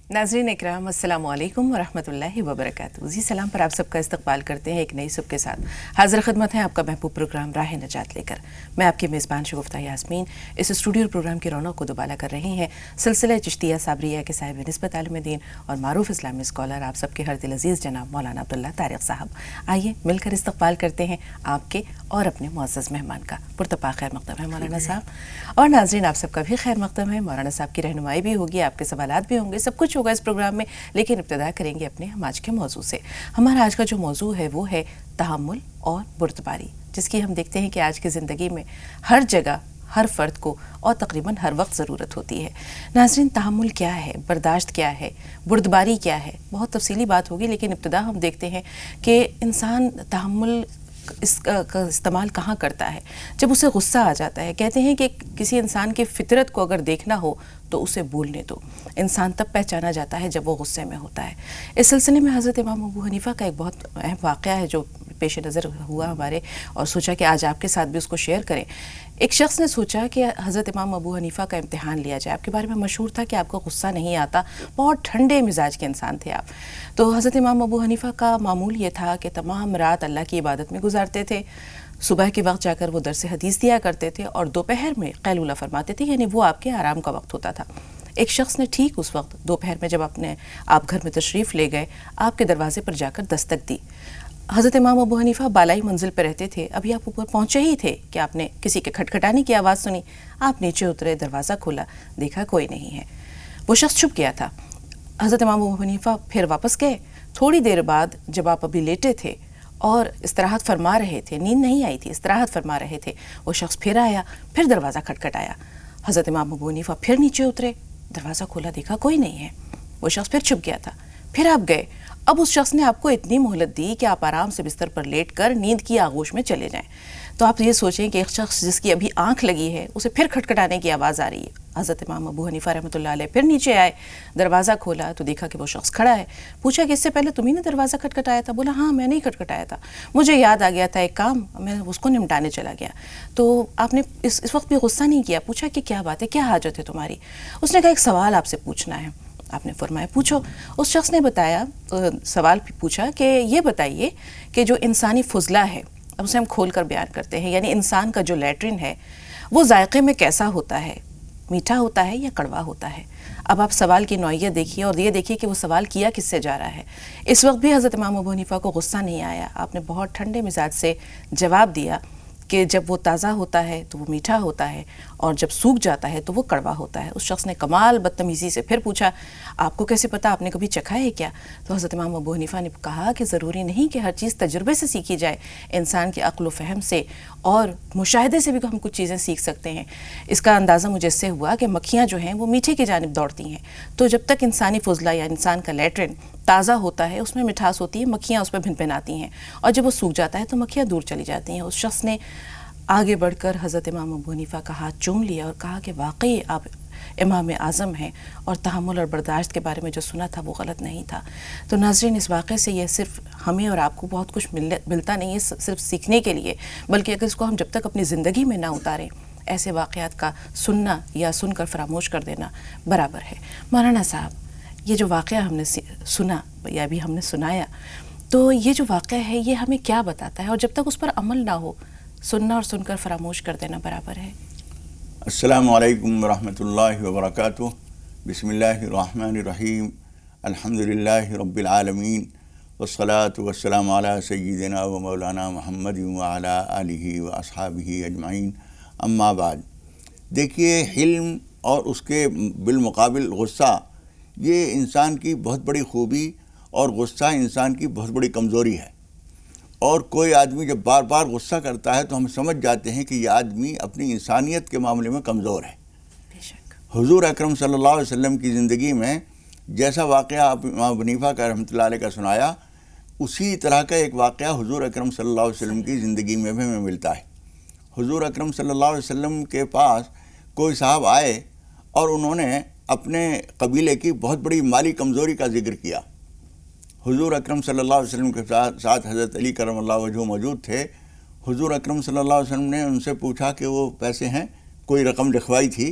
नाज़रीन इकराम अस्सलाम वालेकुम वरहमतुल्लाहि वबरकातुहू। जी सलाम पर आप सबका इस्तकबाल करते हैं एक नई सुबह के साथ। हाज़िर खिदमत है आपका महबूब प्रोग्राम राह नजात लेकर। मैं आपकी मेज़बान शगुफ्ता यास्मीन इस स्टूडियो प्रोग्राम की रौनक को दोबारा कर रही हैं सिलसिला चिश्तिया साबरिया के साहिब निस्बत आलिम दीन और मारूफ इस्लामी स्कॉलर आप सबके हर दिल अजीज़ जनाब मौलाना अब्दुल्ला तारिक साहब। आइए मिलकर इस्तकबाल करते हैं आपके और अपने मुअज़्ज़ज़ मेहमान का। पुरतपा खैर मक़दम है मौलाना साहब। और नाज़रीन आप सबका भी खैर मक़दम है। मौलाना साहब की रहनुमाई भी होगी, आपके सवालात भी होंगे, सब कुछ होगा इस प्रोग्राम में। लेकिन इब्तिदा करेंगे अपने हम आज के मौजू से। हमारा आज का जो मौजू है वो है तहम्मुल और बुर्दबारी, जिसकी हम देखते हैं कि आज की ज़िंदगी में हर जगह हर फ़र्द को और तकरीबन हर वक्त ज़रूरत होती है। नाज़रीन तहम्मुल क्या है, बर्दाश्त क्या है, बुर्दबारी क्या है, बहुत तफसीली बात होगी। लेकिन इब्तिदा हम देखते हैं कि इंसान तहम्मुल इसका इस्तेमाल कहाँ करता है जब उसे गुस्सा आ जाता है। कहते हैं कि किसी इंसान की फितरत को अगर देखना हो तो उसे बोलने दो। इंसान तब पहचाना जाता है जब वो गुस्से में होता है। इस सिलसिले में हज़रत इमाम अबू हनीफ़ा का एक बहुत अहम वाक़या है जो पेश नज़र हुआ हमारे, और सोचा कि आज आपके साथ भी उसको शेयर करें। एक शख्स ने सोचा कि हज़रत इमाम अबू हनीफ़ा का इम्तिहान लिया जाए। आपके बारे में मशहूर था कि आपको गुस्सा नहीं आता, बहुत ठंडे मिजाज के इंसान थे आप। तो हज़रत इमाम अबू हनीफ़ा का मामूल ये था कि तमाम रात अल्लाह की इबादत में गुजारते थे। सुबह के वक्त जाकर वो दरस हदीस दिया करते थे और दोपहर में कैलूला फरमाते थे, यानी वो आपके आराम का वक्त होता था। एक शख्स ने ठीक उस वक्त दोपहर में जब आप घर में तशरीफ़ ले गए, आपके दरवाजे पर जाकर दस्तक दी। हज़रत इमाम अबू हनीफ़ा बालाई मंजिल पर रहते थे। अभी आप ऊपर पहुँचे ही थे कि आपने किसी के खटखटाने की आवाज़ सुनी। आप नीचे उतरे, दरवाज़ा खोला, देखा कोई नहीं है। वो शख्स छुप गया था। हज़रत इमाम अबू हनीफ़ा फिर वापस गए। थोड़ी देर बाद जब आप अभी लेटे थे और इस्तराहत फरमा रहे थे, नींद नहीं आई थी, इस्तराहत फरमा रहे थे, वो शख्स फिर आया, फिर दरवाज़ा खटखटाया। हज़रत इमाम अबू हनीफ़ा फिर नीचे उतरे, दरवाज़ा खोला, देखा कोई नहीं है। वो शख्स फिर छुप गया था। फिर आप गए। अब उस शख्स ने आपको इतनी मोहलत दी कि आप आराम से बिस्तर पर लेट कर नींद की आगोश में चले जाएं। तो आप ये सोचें कि एक शख्स जिसकी अभी आंख लगी है उसे फिर खटखटाने की आवाज़ आ रही है। हज़रत इमाम अबू हनीफ़ा रहमतुल्लाह अलैह फिर नीचे आए, दरवाज़ा खोला तो देखा कि वो शख्स खड़ा है। पूछा कि इससे पहले तुम्ही ने दरवाज़ा खटखटाया था? बोला हाँ मैंने ही खटखटाया था, मुझे याद आ गया था एक काम, मैं उसको निपटाने चला गया। तो आपने इस वक्त भी गुस्सा नहीं किया? पूछा कि क्या बात है, क्या हाजत है तुम्हारी? उसने कहा एक सवाल आपसे पूछना है। आपने फरमाया पूछो। उस शख्स ने बताया, सवाल पूछा कि ये बताइए कि जो इंसानी फुजला है, अब उसे हम खोल कर बयान करते हैं, यानी इंसान का जो लैट्रिन है वो जायके में कैसा होता है, मीठा होता है या कड़वा होता है? अब आप सवाल की नौइयत देखिए और ये देखिए कि वो सवाल किया किससे जा रहा है। इस वक्त भी हज़रत इमाम अबू हनीफ़ा को गुस्सा नहीं आया। आपने बहुत ठंडे मिजाज से जवाब दिया कि जब वो ताज़ा होता है तो वो मीठा होता है और जब सूख जाता है तो वो कड़वा होता है। उस शख्स ने कमाल बदतमीज़ी से फिर पूछा आपको कैसे पता, आपने कभी चखा है क्या? तो हज़रत इमाम अबू हनीफ़ा ने कहा कि ज़रूरी नहीं कि हर चीज़ तजुर्बे से सीखी जाए, इंसान के अक्ल व फ़हम से और मुशाहिदे से भी हम कुछ चीज़ें सीख सकते हैं। इसका अंदाज़ा मुझे इससे हुआ कि मक्खियाँ जो हैं वो मीठे की जानिब दौड़ती हैं। तो जब तक इंसानी फुजला या इंसान का लैट्रिन ताज़ा होता है उसमें मिठास होती है, मक्खियाँ उस पर भिनभिनाती हैं, और जब वो सूख जाता है तो मक्खियाँ दूर चली जाती हैं। उस शख्स ने आगे बढ़कर हज़रत इमाम अबू हनीफ़ा का हाथ चूम लिया और कहा कि वाकई आप इमाम आज़म हैं और तहम्मुल और बर्दाश्त के बारे में जो सुना था वो गलत नहीं था। तो नाज़रीन इस वाक़े से ये सिर्फ हमें और आपको बहुत कुछ मिलता नहीं है सिर्फ सीखने के लिए, बल्कि अगर इसको हम जब तक अपनी ज़िंदगी में ना उतारें, ऐसे वाक़यात का सुनना या सुनकर फरामोश कर देना बराबर है। मौलाना साहब, ये जो वाक़या हमने सुना या अभी हमने सुनाया, तो ये जो वाक़या है ये हमें क्या बताता है? और जब तक उस पर अमल ना हो, सुनना और सुनकर फरामोश कर देना बराबर है। अस्सलामु अलैकुम वरहमतुल्लाहि वबरकातुहू। बिस्मिल्लाहिर्रहमानिर्रहीम। अल्हम्दुलिल्लाहि रब्बिल आलमीन वस्सलातु वस्सलामु अला सय्यिदिना व मौलाना मुहम्मद व अला आलिहि व अस्हाबिहि अजमाइन, अम्मा बाद। देखिए, हिल्म और उसके बिलमुकाबिल गुस्सा ये इंसान की बहुत बड़ी खूबी और गुस्सा इंसान की बहुत बड़ी कमज़ोरी है। और कोई आदमी जब बार बार गुस्सा करता है तो हम समझ जाते हैं कि ये आदमी अपनी इंसानियत के मामले में कमज़ोर है। हुज़ूर अकरम सल्लल्लाहु अलैहि वसल्लम की ज़िंदगी में जैसा वाक़या आप इमाम हनीफ़ा का रहमतुल्लाह अलैह का सुनाया, उसी तरह का एक वाक़या हुज़ूर अकरम सल्लल्लाहु अलैहि वसल्लम की ज़िंदगी में भी हमें मिलता है। हुज़ूर अकरम सल्लल्लाहु अलैहि वसल्लम के पास कोई साहब आए और उन्होंने अपने कबीले की बहुत बड़ी माली कमज़ोरी का ज़िक्र किया। हुज़ूर अकरम सल्लल्लाहु अलैहि वसल्लम के साथ हज़रत अली करमल्लाहु वजहू मौजूद थे। हुज़ूर अकरम सल्लल्लाहु अलैहि वसल्लम ने उनसे पूछा कि वो पैसे हैं, कोई रकम लिखवाई थी।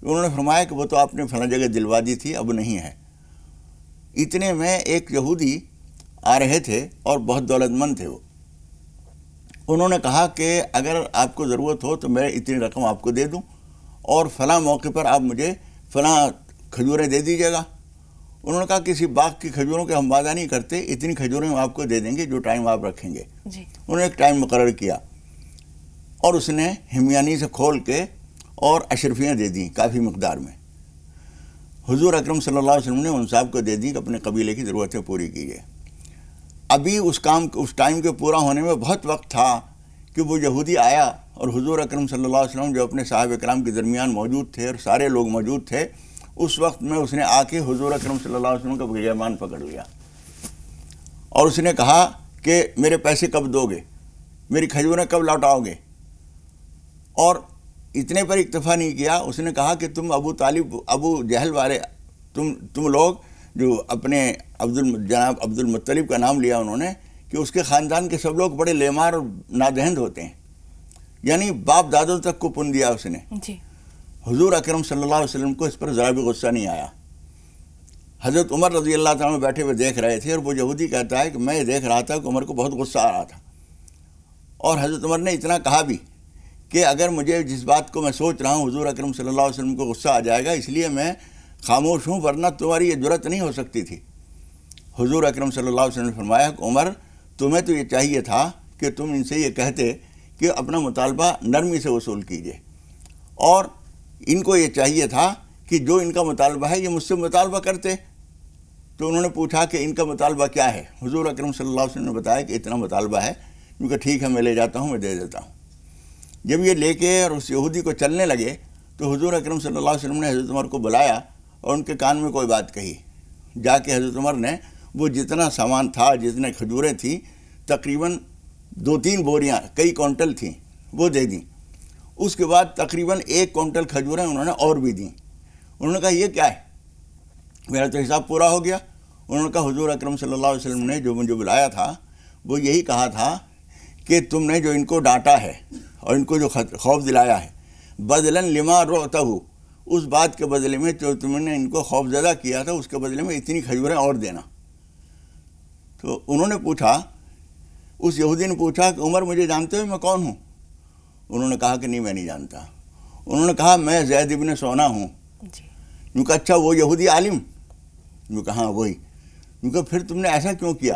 उन्होंने फरमाया कि वो तो आपने फ़लाँ जगह दिलवा दी थी, अब नहीं है। اتنے میں ایک یہودی آ رہے تھے اور بہت دولت مند تھے وہ. انہوں نے کہا کہ اگر آپ کو ضرورت ہو تو میں اتنی رقم آپ کو دے دوں اور فلاں موقع پر آپ مجھے فلاں کھجوریں دے دیجیے گا. انہوں نے کہا کسی باغ کی کھجوروں کے ہم وعدہ نہیں کرتے, اتنی کھجوریں ہم آپ کو دے دیں گے جو ٹائم آپ رکھیں گے. انہوں نے ایک ٹائم مقرر کیا اور اس نے ہمیانی سے کھول کے اور اشرفیاں دے دیں کافی مقدار میں. حضور اکرم صلی اللہ علیہ وسلم نے ان صاحب کو دے دی کہ اپنے قبیلے کی ضرورتیں پوری کیجیے. ابھی اس ٹائم کے پورا ہونے میں بہت وقت تھا کہ وہ یہودی آیا اور حضور اکرم صلی اللہ علیہ وسلم جو اپنے صحابہ کرام کے درمیان موجود تھے اور سارے لوگ موجود تھے, اس وقت میں اس نے آ کے حضور اکرم صلی اللہ علیہ وسلم کا گریبان پکڑ لیا اور اس نے کہا کہ میرے پیسے کب دو گے, میری کھجوریں کب لوٹاؤ گے. اور اتنے پر اکتفا نہیں کیا, اس نے کہا کہ تم ابو طالب, ابو جہل والے, تم لوگ جو اپنے جناب عبد المطلب کا نام لیا انہوں نے کہ اس کے خاندان کے سب لوگ بڑے لیمار اور نادہند ہوتے ہیں, یعنی باپ دادوں تک کو پن دیا اس نے. حضور اکرم صلی اللہ علیہ وسلم کو اس پر ذرا بھی غصہ نہیں آیا. حضرت عمر رضی اللہ تعالیٰ بیٹھے ہوئے دیکھ رہے تھے اور وہ یہودی کہتا ہے کہ میں دیکھ رہا تھا کہ عمر کو بہت غصہ آ رہا تھا, اور حضرت عمر نے اتنا کہا بھی کہ اگر مجھے جس بات کو میں سوچ رہا ہوں حضور اکرم صلی اللہ علیہ وسلم کو غصہ آ جائے گا, اس لیے میں خاموش ہوں, ورنہ تمہاری یہ جرت نہیں ہو سکتی تھی. حضور اکرم صلی اللہ علیہ وسلم نے فرمایا کہ عمر تمہیں تو یہ چاہیے تھا کہ تم ان سے یہ کہتے کہ اپنا مطالبہ نرمی سے وصول کیجیے, اور ان کو یہ چاہیے تھا کہ جو ان کا مطالبہ ہے یہ مجھ سے مطالبہ کرتے. تو انہوں نے پوچھا کہ ان کا مطالبہ کیا ہے؟ حضور اکرم صلی اللہ علیہ وسلم نے بتایا کہ اتنا مطالبہ ہے. کیونکہ ٹھیک ہے میں لے جاتا ہوں, میں دے دیتا ہوں. جب یہ لے کے اور اس یہودی کو چلنے لگے تو حضور اکرم صلی اللہ علیہ وسلم نے حضرت عمر کو بلایا اور ان کے کان میں کوئی بات کہی. جا کے حضرت عمر نے وہ جتنا سامان تھا, جتنے کھجوریں تھیں, تقریباً 2-3 بوریاں کئی کونٹل تھیں, وہ دے دیں. اس کے بعد تقریباً 1 کونٹل کھجوریں انہوں نے اور بھی دیں. انہوں نے کہا یہ کیا ہے, میرا تو حساب پورا ہو گیا. انہوں نے کہا حضور اکرم صلی اللہ علیہ وسلم نے جو مجھے بلایا تھا وہ یہی کہا تھا کہ تم نے جو ان کو ڈانٹا ہے اور ان کو جو خوف دلایا ہے, بدلاً لما رعتہ, اس بات کے بدلے میں جو تم نے ان کو خوف زدہ کیا تھا اس کے بدلے میں اتنی کھجوریں اور دینا. تو انہوں نے پوچھا, اس یہودی نے پوچھا کہ عمر مجھے جانتے ہو میں کون ہوں؟ انہوں نے کہا کہ نہیں میں نہیں جانتا. انہوں نے کہا میں زید ابن سونا ہوں. یوں کہ اچھا وہ یہودی عالم؟ یوں کہا وہی. یوں کہ پھر تم نے ایسا کیوں کیا؟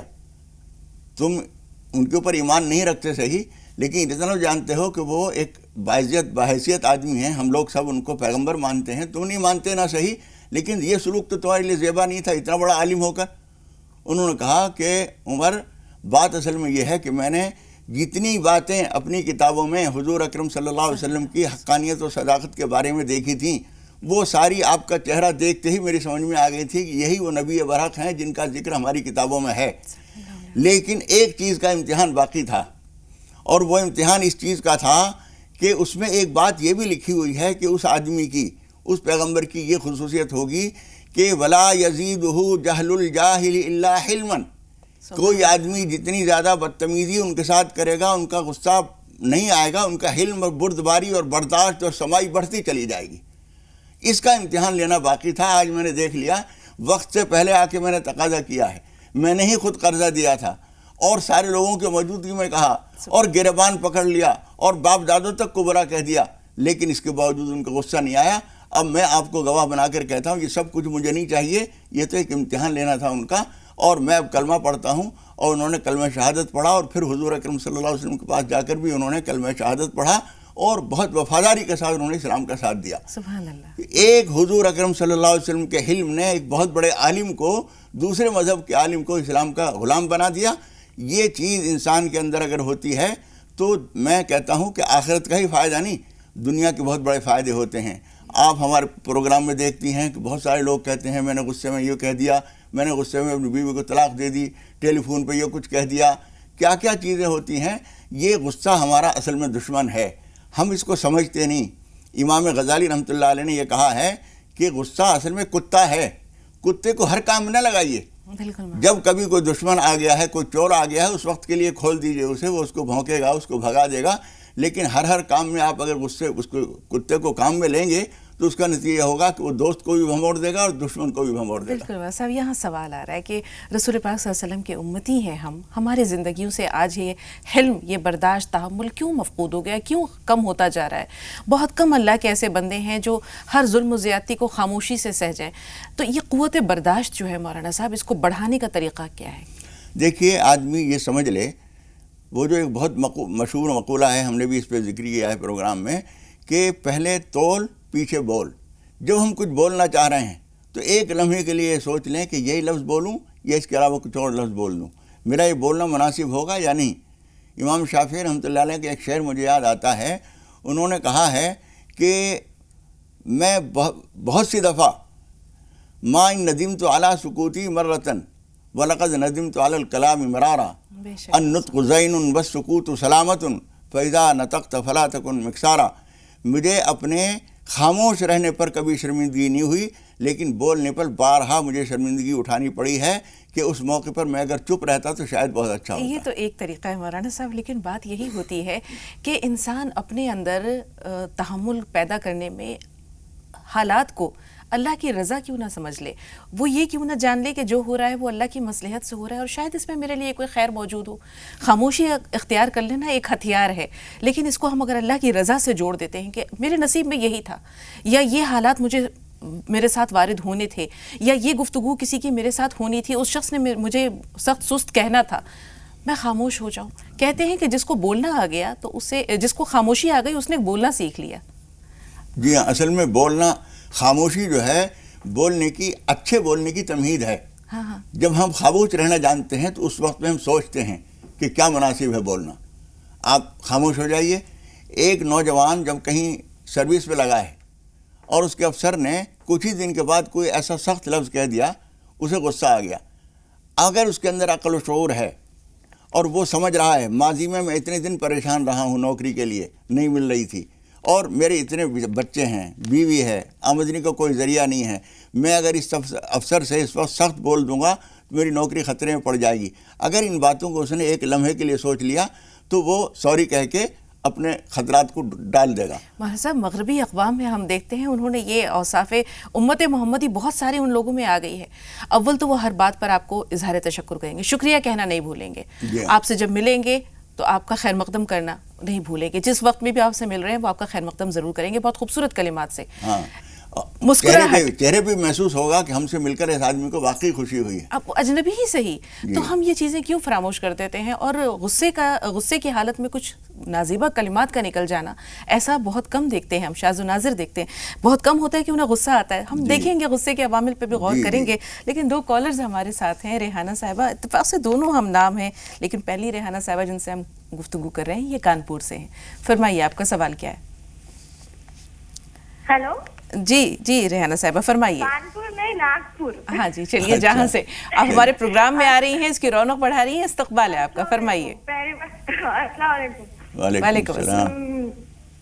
تم ان کے اوپر ایمان نہیں رکھتے صحیح, لیکن اتنا جانتے ہو کہ وہ ایک باحیثیت آدمی ہیں, ہم لوگ سب ان کو پیغمبر مانتے ہیں, تم نہیں مانتے نہ صحیح, لیکن یہ سلوک تو تمہارے لیے زیبا نہیں تھا اتنا بڑا عالم ہو کر. انہوں نے کہا کہ عمر بات اصل میں یہ ہے کہ میں نے جتنی باتیں اپنی کتابوں میں حضور اکرم صلی اللہ علیہ وسلم کی حقانیت و صداقت کے بارے میں دیکھی تھیں, وہ ساری آپ کا چہرہ دیکھتے ہی میری سمجھ میں آ گئی تھی کہ یہی وہ نبی برحق ہیں جن کا ذکر ہماری کتابوں میں ہے. لیکن ایک چیز کا امتحان باقی تھا, اور وہ امتحان اس چیز کا تھا کہ اس میں ایک بات یہ بھی لکھی ہوئی ہے کہ اس آدمی کی, اس پیغمبر کی یہ خصوصیت ہوگی کہ ولا یزیدہ جہل الجاہل الا حلما, کوئی آدمی جتنی زیادہ بدتمیزی ان کے ساتھ کرے گا ان کا غصہ نہیں آئے گا, ان کا حلم اور بردباری اور برداشت اور سمائی بڑھتی چلی جائے گی. اس کا امتحان لینا باقی تھا. آج میں نے دیکھ لیا, وقت سے پہلے آ کے میں نے تقاضا کیا ہے, میں نے ہی خود قرضہ دیا تھا اور سارے لوگوں کے موجودگی میں کہا اور گریبان پکڑ لیا اور باپ دادوں تک کو برا کہہ دیا, لیکن اس کے باوجود ان کا غصہ نہیں آیا. اب میں آپ کو گواہ بنا کر کہتا ہوں یہ سب کچھ مجھے نہیں چاہیے, یہ تو ایک امتحان لینا تھا ان کا. اور میں اب کلمہ پڑھتا ہوں, اور انہوں نے کلمہ شہادت پڑھا, اور پھر حضور اکرم صلی اللہ علیہ وسلم کے پاس جا کر بھی انہوں نے کلمہ شہادت پڑھا اور بہت وفاداری کے ساتھ انہوں نے اسلام کا ساتھ دیا. سبحان اللہ. ایک حضور اکرم صلی اللہ علیہ وسلم کے حلم نے ایک بہت بڑے عالم کو, دوسرے مذہب کے عالم کو اسلام کا غلام بنا دیا. یہ چیز انسان کے اندر اگر ہوتی ہے تو میں کہتا ہوں کہ آخرت کا ہی فائدہ نہیں, دنیا کے بہت بڑے فائدے ہوتے ہیں. آپ ہمارے پروگرام میں دیکھتی ہیں کہ بہت سارے لوگ کہتے ہیں میں نے غصے میں یہ کہہ دیا, میں نے غصے میں اپنی بیوی کو طلاق دے دی, ٹیلی فون پہ یہ کچھ کہہ دیا. کیا کیا چیزیں ہوتی ہیں. یہ غصہ ہمارا اصل میں دشمن ہے, ہم اس کو سمجھتے نہیں. امام غزالی رحمۃ اللہ علیہ نے یہ کہا ہے کہ غصہ اصل میں کتا ہے, کتے کو ہر کام نہ لگائیے. جب کبھی کوئی دشمن آ گیا ہے, کوئی چور آ گیا ہے, اس وقت کے لیے کھول دیجئے اسے, وہ اس کو بھونکے گا, اس کو بھگا دے گا. لیکن ہر کام میں آپ اگر اس کو کتے کو کام میں لیں گے تو اس کا نتیجہ ہوگا کہ وہ دوست کو بھی بھموڑ دے گا اور دشمن کو بھی بھموڑ دے گا. بالکل صاحب، یہاں سوال آ رہا ہے کہ رسول پاک صلی اللہ علیہ وسلم کے امتی ہیں ہم، ہماری زندگیوں سے آج یہ حلم، یہ برداشت، تحمل کیوں مفقود ہو گیا، کیوں کم ہوتا جا رہا ہے؟ بہت کم اللہ کے ایسے بندے ہیں جو ہر ظلم و زیادتی کو خاموشی سے سہ جائیں. تو یہ قوت برداشت جو ہے مولانا صاحب، اس کو بڑھانے کا طریقہ کیا ہے؟ دیکھیے آدمی یہ سمجھ لے، وہ جو ایک بہت مشہور مقولہ ہے، ہم نے بھی اس پہ ذکر کیا ہے پروگرام میں، کہ پہلے تول پیچھے بول. جب ہم کچھ بولنا چاہ رہے ہیں تو ایک لمحے کے لیے سوچ لیں کہ یہی لفظ بولوں یا اس کے علاوہ کچھ اور لفظ بول لوں، میرا یہ بولنا مناسب ہوگا یا نہیں. امام شافعی رحمۃ اللہ علیہ کے ایک شعر مجھے یاد آتا ہے، انہوں نے کہا ہے کہ میں بہت سی دفعہ ما ان ندمت علی سکوتی مرتن ولقد ندمت علی الکلام مرارا النطق زین والسکوت سلامت فاذا نطقت فلا تکن مکسارا. مجھے اپنے خاموش رہنے پر کبھی شرمندگی نہیں ہوئی، لیکن بولنے پر بارہا مجھے شرمندگی اٹھانی پڑی ہے کہ اس موقع پر میں اگر چپ رہتا تو شاید بہت اچھا ہوتا. یہ تو ایک طریقہ ہے مولانا صاحب، لیکن بات یہی ہوتی ہے کہ انسان اپنے اندر تحمل پیدا کرنے میں حالات کو اللہ کی رضا کیوں نہ سمجھ لے، وہ یہ کیوں نہ جان لے کہ جو ہو رہا ہے وہ اللہ کی مصلحت سے ہو رہا ہے اور شاید اس میں میرے لیے کوئی خیر موجود ہو. خاموشی اختیار کر لینا ایک ہتھیار ہے، لیکن اس کو ہم اگر اللہ کی رضا سے جوڑ دیتے ہیں کہ میرے نصیب میں یہی تھا، یا یہ حالات میرے ساتھ وارد ہونے تھے، یا یہ گفتگو کسی کی میرے ساتھ ہونی تھی، اس شخص نے مجھے سخت سست کہنا تھا، میں خاموش ہو جاؤں. کہتے ہیں کہ جس کو بولنا آ گیا تو اسے، جس کو خاموشی آ گئی اس نے بولنا سیکھ لیا. جی ہاں، اصل میں بولنا، خاموشی جو ہے بولنے کی، اچھے بولنے کی تمہید ہے. ہاں جب ہم خاموش رہنا جانتے ہیں تو اس وقت میں ہم سوچتے ہیں کہ کیا مناسب ہے بولنا. آپ خاموش ہو جائیے. ایک نوجوان جب کہیں سروس پہ لگا ہے اور اس کے افسر نے کچھ ہی دن کے بعد کوئی ایسا سخت لفظ کہہ دیا، اسے غصہ آ گیا. اگر اس کے اندر عقل و شعور ہے اور وہ سمجھ رہا ہے ماضی میں اتنے دن پریشان رہا ہوں، نوکری کے لیے نہیں مل رہی تھی، اور میرے اتنے بچے ہیں، بیوی ہے، آمدنی کا کوئی ذریعہ نہیں ہے، میں اگر اس افسر سے اس وقت سخت بول دوں گا تو میری نوکری خطرے میں پڑ جائے گی. اگر ان باتوں کو اس نے ایک لمحے کے لیے سوچ لیا تو وہ سوری کہہ کے اپنے خطرات کو ڈال دے گا. مولانا صاحب، مغربی اقوام میں ہم دیکھتے ہیں انہوں نے یہ اوصاف امت محمدی بہت سارے ان لوگوں میں آ گئی ہے. اول تو وہ ہر بات پر آپ کو اظہار تشکر کریں گے، شکریہ کہنا نہیں بھولیں گے، آپ سے جب ملیں گے تو آپ کا خیر مقدم کرنا نہیں بھولیں گے، جس وقت میں بھی آپ سے مل رہے ہیں وہ آپ کا خیر مقدم ضرور کریں گے، بہت خوبصورت کلمات سے. ہاں، مسکراہٹ، چہرے پہ محسوس ہوگا کہ ہم سے مل کر اس آدمی کو واقعی خوشی ہوئی ہے. اب اجنبی ہی صحیح، تو ہم یہ چیزیں کیوں فراموش کر دیتے ہیں؟ اور غصے کی حالت میں کچھ نازیبہ کلمات کا نکل جانا، ایسا بہت کم دیکھتے ہیں ہم. شاذ و نادر دیکھتے ہیں، بہت کم ہوتا ہے کہ انہیں غصہ آتا ہے. ہم دیکھیں گے غصے کے عوامل پہ بھی غور کریں گے. لیکن دو کالرز ہمارے ساتھ ہیں، ریحانہ صاحبہ، اتفاق سے دونوں ہم نام ہیں، لیکن پہلی ریحانہ صاحبہ جن سے ہم گفتگو کر رہے ہیں یہ کانپور سے ہیں. فرمائیے آپ کا سوال کیا ہے؟ ہیلو جی ریحانہ صاحبہ فرمائیے. کانپور نہیں، ناگپور. ہاں جی، چلیے جہاں سے آپ ہمارے پروگرام میں آ رہی ہیں، اس کی رونق بڑھا رہی ہیں، استقبال ہے آپ کا، فرمائیے. السلام علیکم. وعلیکم السلام.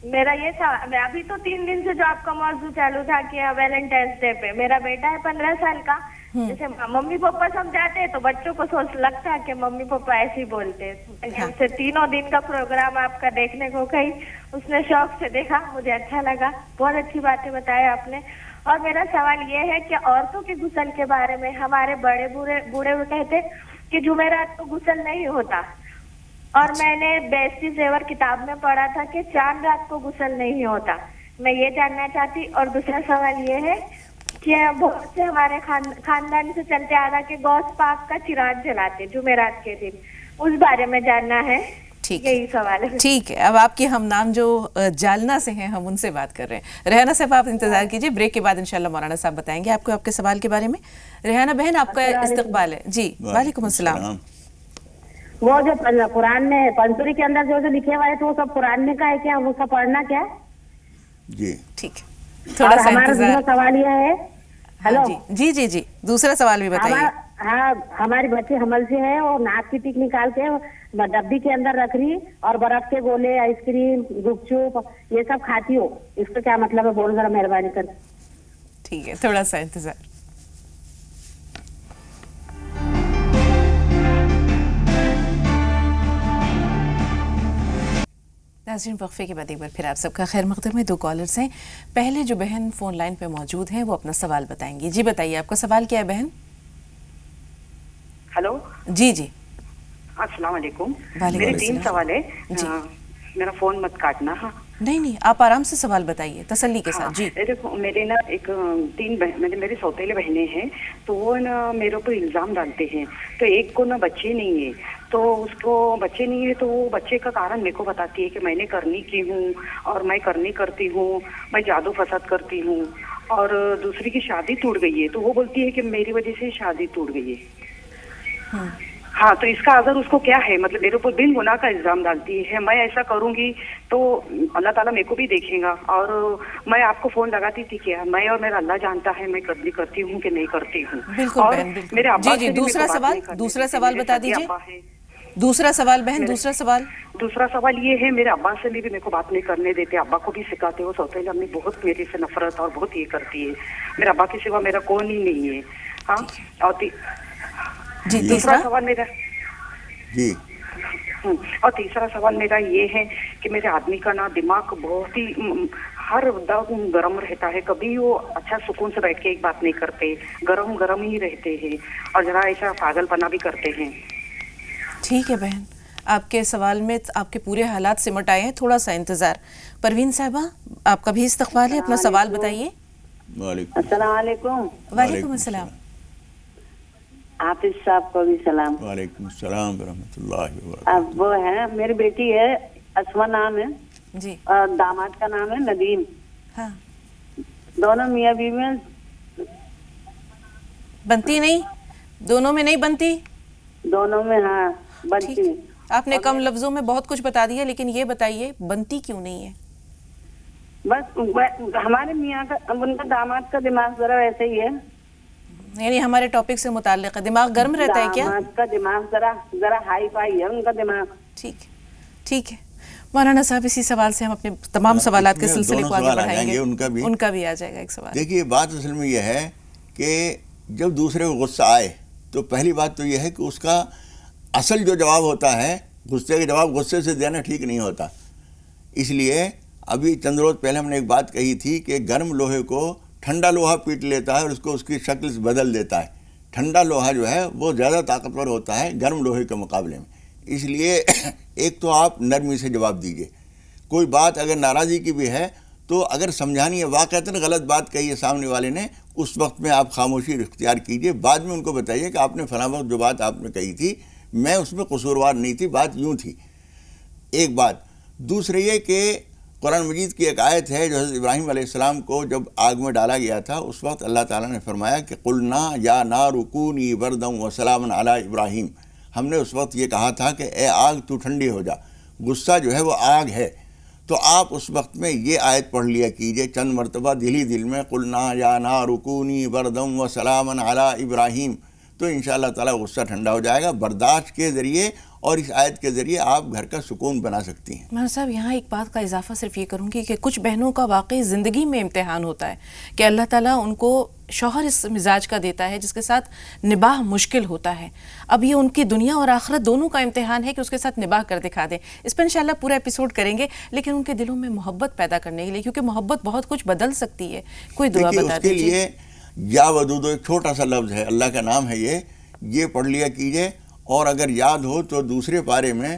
میرا یہ میں ابھی تو 3 دن سے جو آپ کا موضوع چالو تھا کہ ویلنٹائنس ڈے پہ میرا بیٹا ہے 15 سال کا، جیسے ممی پاپا سمجھاتے ہیں تو بچوں کو سوچ لگتا ہے کہ ممی پاپا ایسے ہی بولتے ہیں. اسے 3 دن کا پروگرام آپ کا دیکھنے کو گئی، اس نے شوق سے دیکھا، مجھے اچھا لگا، بہت اچھی باتیں بتایا آپ نے. اور میرا سوال یہ ہے کہ عورتوں کے غسل کے بارے میں ہمارے بڑے بوڑھے کہتے کہ جمعرات کو غسل نہیں ہوتا، اور میں نے بیستی زیور کتاب میں پڑھا تھا کہ چاند رات کو غسل نہیں ہوتا. میں یہ جاننا چاہتی. اور دوسرا سوال یہ ہے کہ بہت سے ہمارے خاندان سے چلتے آ رہا کہ غوث پاک کا چراغ جلاتے جمعرات کے دن، اس بارے میں جاننا ہے. یہی سوال ہے. ٹھیک ہے، اب آپ کے ہم نام جو جالنا سے ہیں ہم ان سے بات کر رہے ہیں. ریحانہ صاحب آپ انتظار کیجئے، بریک کے بعد انشاءاللہ مولانا صاحب بتائیں گے آپ کو آپ کے سوال کے بارے میں. ریحانہ بہن آپ کا استقبال ہے. جی وعلیکم السلام. وہ جو قرآن میں پنسوری کے اندر جو لکھے ہوئے تو وہ سب قرآن میں کا ہے کیا؟ وہ سب پڑھنا کیا ہے؟ جی ٹھیک ہے، تھوڑا سا ہمارا انتظار. دوسرا سوال یہ ہے. ہلو جی دوسرا سوال بھی بتائیے. ہاں، ہماری بچی حمل سے ہے اور ناک کی ٹک نکال کے ڈبی کے اندر رکھ رہی اور برف کے گولے، آئس کریم، گپ چپ یہ سب کھاتی ہو، اس کا کیا مطلب ہے؟ بول ذرا مہربانی کر. ٹھیک ہے، تھوڑا سا انتظار. नाज़रीन, वक्फे के बाद एक बार फिर आप सबका खैर मक़दम है। 2 कॉलर्स हैं। पहले जो बहन फ़ोन लाइन पे मौजूद हैं वो अपना सवाल बताएंगी। जी बताइए, आपका सवाल क्या है बहन? हेलो जी जी, अस्सलाम वालेकुम। वालेकुम मेरे 3 अस्सलाम। सवाल है। जी। मेरा फोन मत काटना। हाँ नहीं नहीं, आप आराम से सवाल बताइए तसल्ली के साथ। जी देखो, मेरे ना एक 3 मेरे सौतेले बहनें हैं, तो वो ना मेरे ऊपर इल्जाम डालते हैं। तो एक को ना बच्चे नहीं है, तो उसको बच्चे नहीं है तो वो बच्चे का कारण मेरे को बताती है कि मैंने करनी की हूँ और मैं करनी करती हूँ, मैं जादू फसाद करती हूँ। और दूसरी की शादी टूट गई है, तो वो बोलती है कि मेरी वजह से शादी टूट गई है। हाँ, तो इसका अगर उसको क्या है, मतलब मेरे ऊपर बिन गुनाह का इल्जाम डालती है। मैं ऐसा करूंगी तो अल्लाह ताला मेरे को भी देखेगा। और मैं आपको फोन लगाती थी क्या, मैं और मेरा अल्लाह जानता है मैं करती हूँ कि नहीं करती हूँ। बिल्कुल और बहन, बिल्कुल। मेरे अब्बा जी जी, से भी मेरे दूसरा को बात सवाल, नहीं करने दूसरा देते। सवाल मेरे बता सगे दीजिए। अब्बा हैं। दूसरा सवाल बहन, दूसरा सवाल। दूसरा सवाल ये है, मेरे अब्बा से भी मेरे को बात नहीं करने देते। अब्बा को भी सिखाते हो, सौतेली अम्मी बहुत मेरे से नफरत और बहुत ये करती है। मेरे अब्बा के सिवा मेरा कौन ही नहीं है। हाँ, और जी दूसरा तीसरा सवाल मेरा जी और तीसरा सवाल मेरा ये है कि मेरे आदमी का ना दिमाग बहुत ही हर दम गर्म रहता है। कभी वो अच्छा सुकून से बैठ के एक बात नहीं करते, गरम गरम ही रहते हैं और जरा ऐसा पागलपना भी करते हैं। ठीक है बहन, आपके सवाल में आपके पूरे हालात सिमट आए हैं, थोड़ा सा इंतज़ार। परवीन साहिबा, आपका भी इस्तक़बाल है, अपना सवाल बताइए। वालेकुम अस्सलाम वालेकुम। वालेकुम अस्सलाम। हाफिज साहब को भी सलाम। वालेकुम सलाम रहमतुल्लाहि व बरकातहू। अब वो है, मेरी बेटी है, अस्मा नाम है, जी और दामाद का नाम है नदीम। हाँ, दोनों मियाँ बीवी में बनती नहीं, दोनों में नहीं बनती। दोनों में हाँ बनती है। ठीक, आपने कम लफ्जों में बहुत कुछ बता दिया, लेकिन ये बताइए बनती क्यों नहीं है? बस हमारे मियाँ का, उनका दामाद का दिमाग जरा वैसे ही है। यानी हमारे टॉपिक से मुताल्लिक है, दिमाग गर्म रहता है क्या? दामाद का दिमाग जरा हाई फाई है उनका दिमाग। ठीक है, ठीक है मौलाना साहब, इसी सवाल से हम अपने तमाम सवालात के इसमें सिलसिले दोनों को आगे सवाल आ बढ़ाएंगे। जाएंगे, उनका भी आ जाएगा एक सवाल। देखिए, बात असल में यह है कि जब दूसरे को गुस्सा आए तो पहली बात तो यह है कि उसका असल जो जवाब होता है, गुस्से का जवाब गुस्से से देना ठीक नहीं होता। इसलिए अभी चंद रोज़ पहले हमने एक बात कही थी कि गर्म लोहे को ठंडा लोहा पीट लेता है और उसको उसकी शक्ल से बदल देता है। ठंडा लोहा जो है वो ज़्यादा ताकतवर होता है गर्म लोहे के मुकाबले में। इसलिए एक तो आप नरमी से जवाब दीजिए। कोई बात अगर नाराज़गी की भी है तो अगर समझानी है, वाक़तन गलत बात कही है सामने वाले ने, उस वक्त में आप खामोशी इख्तियार कीजिए। बाद में उनको बताइए कि आपने फलां वक्त जो बात आपने कही थी मैं उसमें कसूरवार नहीं थी, बात यूँ थी। एक बात। दूसरे ये कि कुरान मजीद की एक आयत है जो हज़रत इब्राहीम अलैहिस्सलाम को जब आग में डाला गया था उस वक्त अल्लाह ताला ने फरमाया कि कुलना या नारु कूनी बरदम व सलामन अला इब्राहीम। हमने उस वक्त ये कहा था कि ए आग तू ठंडी हो जा। गुस्सा जो है वो आग है। तो आप उस वक्त में ये आयत पढ़ लिया कीजिए चंद मरतबा दिल ही दिल में, कुलना या नारु कूनी बरदम व सलामन अला इब्राहीम। तो इंशाअल्लाह ताला गुस्सा ठंडा हो जाएगा। बर्दाश्त के ज़रिए और इस आयत के ज़रिए आप घर का सुकून बना सकती हैं। मौलाना साहब, यहाँ एक बात का इजाफा सिर्फ ये करूँगी कि कुछ बहनों का वाकई ज़िंदगी में इम्तिहान होता है कि अल्लाह ताला उनको शौहर इस मिजाज का देता है जिसके साथ निबाह मुश्किल होता है। अब ये उनकी दुनिया और आखिरत दोनों का इम्तिहान है कि उसके साथ निबाह कर दिखा दें। इस पर इंशाअल्लाह पूरा एपिसोड करेंगे, लेकिन उनके दिलों में मोहब्बत पैदा करने के लिए, क्योंकि मोहब्बत बहुत कुछ बदल सकती है। कोई दुआ देखिए, बता उसके दीजिए। लिए या वदूदो एक छोटा सा लफ्ज़ है, अल्लाह का नाम है, ये पढ़ लिया कीजिए। और अगर याद हो तो दूसरे पारे में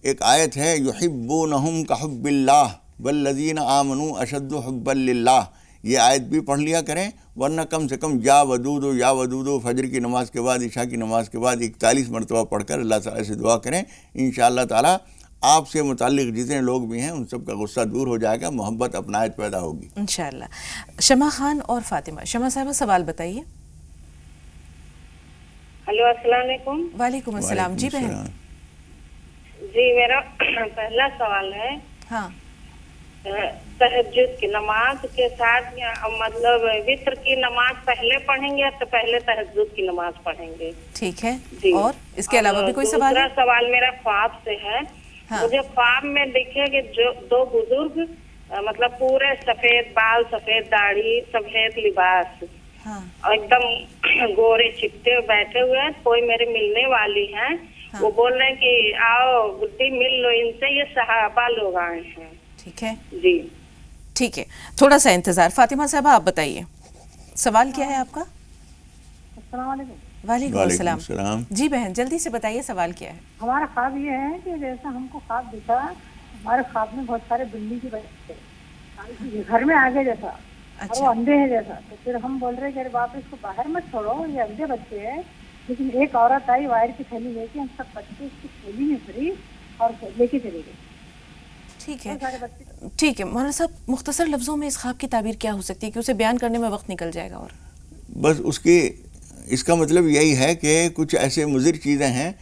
एक आयत है, युहिब्बूनहुम कहुब्बिल्लाह वल्लज़ीना आमनू अशद्दु हुब्बन लिल्लाह। ये आयत भी पढ़ लिया करें, वरना कम से कम या वदूदो फजर की नमाज़ के बाद, इशा की नमाज़ के बाद 41 मरतबा पढ़कर अल्लाह ताला से दुआ करें। इंशाअल्लाह ताला आपसे मुताल्लिक़ जितने लोग भी हैं उन सब का गुस्सा दूर हो जाएगा, मोहब्बत अपनायत पैदा होगी इंशाअल्लाह। शमा खान और फातिमा। शमा साहबा, सवाल बताइए। हेलो, अस्सलाम वालेकुम। वालेकुम अस्सलाम। जी बहन। जी, मेरा पहला सवाल है, हाँ, तहज्जुद की नमाज के साथ मतलब वित्र की नमाज पहले पढ़ेंगे या तो पहले तहज्जुद की नमाज पढ़ेंगे? ठीक है। जी। और इसके अलावा भी कोई सवाल है? दूसरा सवाल मेरा ख्वाब से है। हाँ। मुझे ख्वाब में दिखे कि जो 2 बुजुर्ग मतलब पूरे सफेद बाल, सफेद दाढ़ी, सफेद लिबास, हाँ, और एकदम गोरे चिट्टे बैठे हुए हैं। कोई मेरे मिलने वाली हैं वो बोल रहे हैं कि आओ गुड्डी मिल लो इनसे, ये सहाबा लोग आए हैं। ठीक है, जी ठीक है, थोड़ा सा इंतजार। फातिमा साहबा आप बताइए, सवाल क्या है आपका? वालेकुम अस्सलाम। सलाम। जी बहन, जल्दी से बताइए सवाल क्या है? हमारा ख्वाब ये है कि जैसा हमको ख्वाब दिखा, हमारे ख्वाब में बहुत सारे बिल्ली के बच्चे घर में आगे जैसा, और वो अंधे हैं जैसा। तो फिर हम बोल रहे कि अरे बाप रे, इसको बाहर मत छोड़ो, ये अंधे बच्चे हैं। लेकिन एक औरत आई वायर की थैली लेके, हम सब बच्चे उसकी थैली में भरी और लेके चले गए। ठीक है, सारे बच्चे ठीक है मौलाना साहब, मुख्तसर लफ्ज़ों में इस ख्वाब की ताबीर क्या हो सकती है कि उसे बयान करने में वक्त निकल जाएगा? और बस उसकी इसका मतलब यही है कि कुछ ऐसे मुज़िर चीज़ें हैं,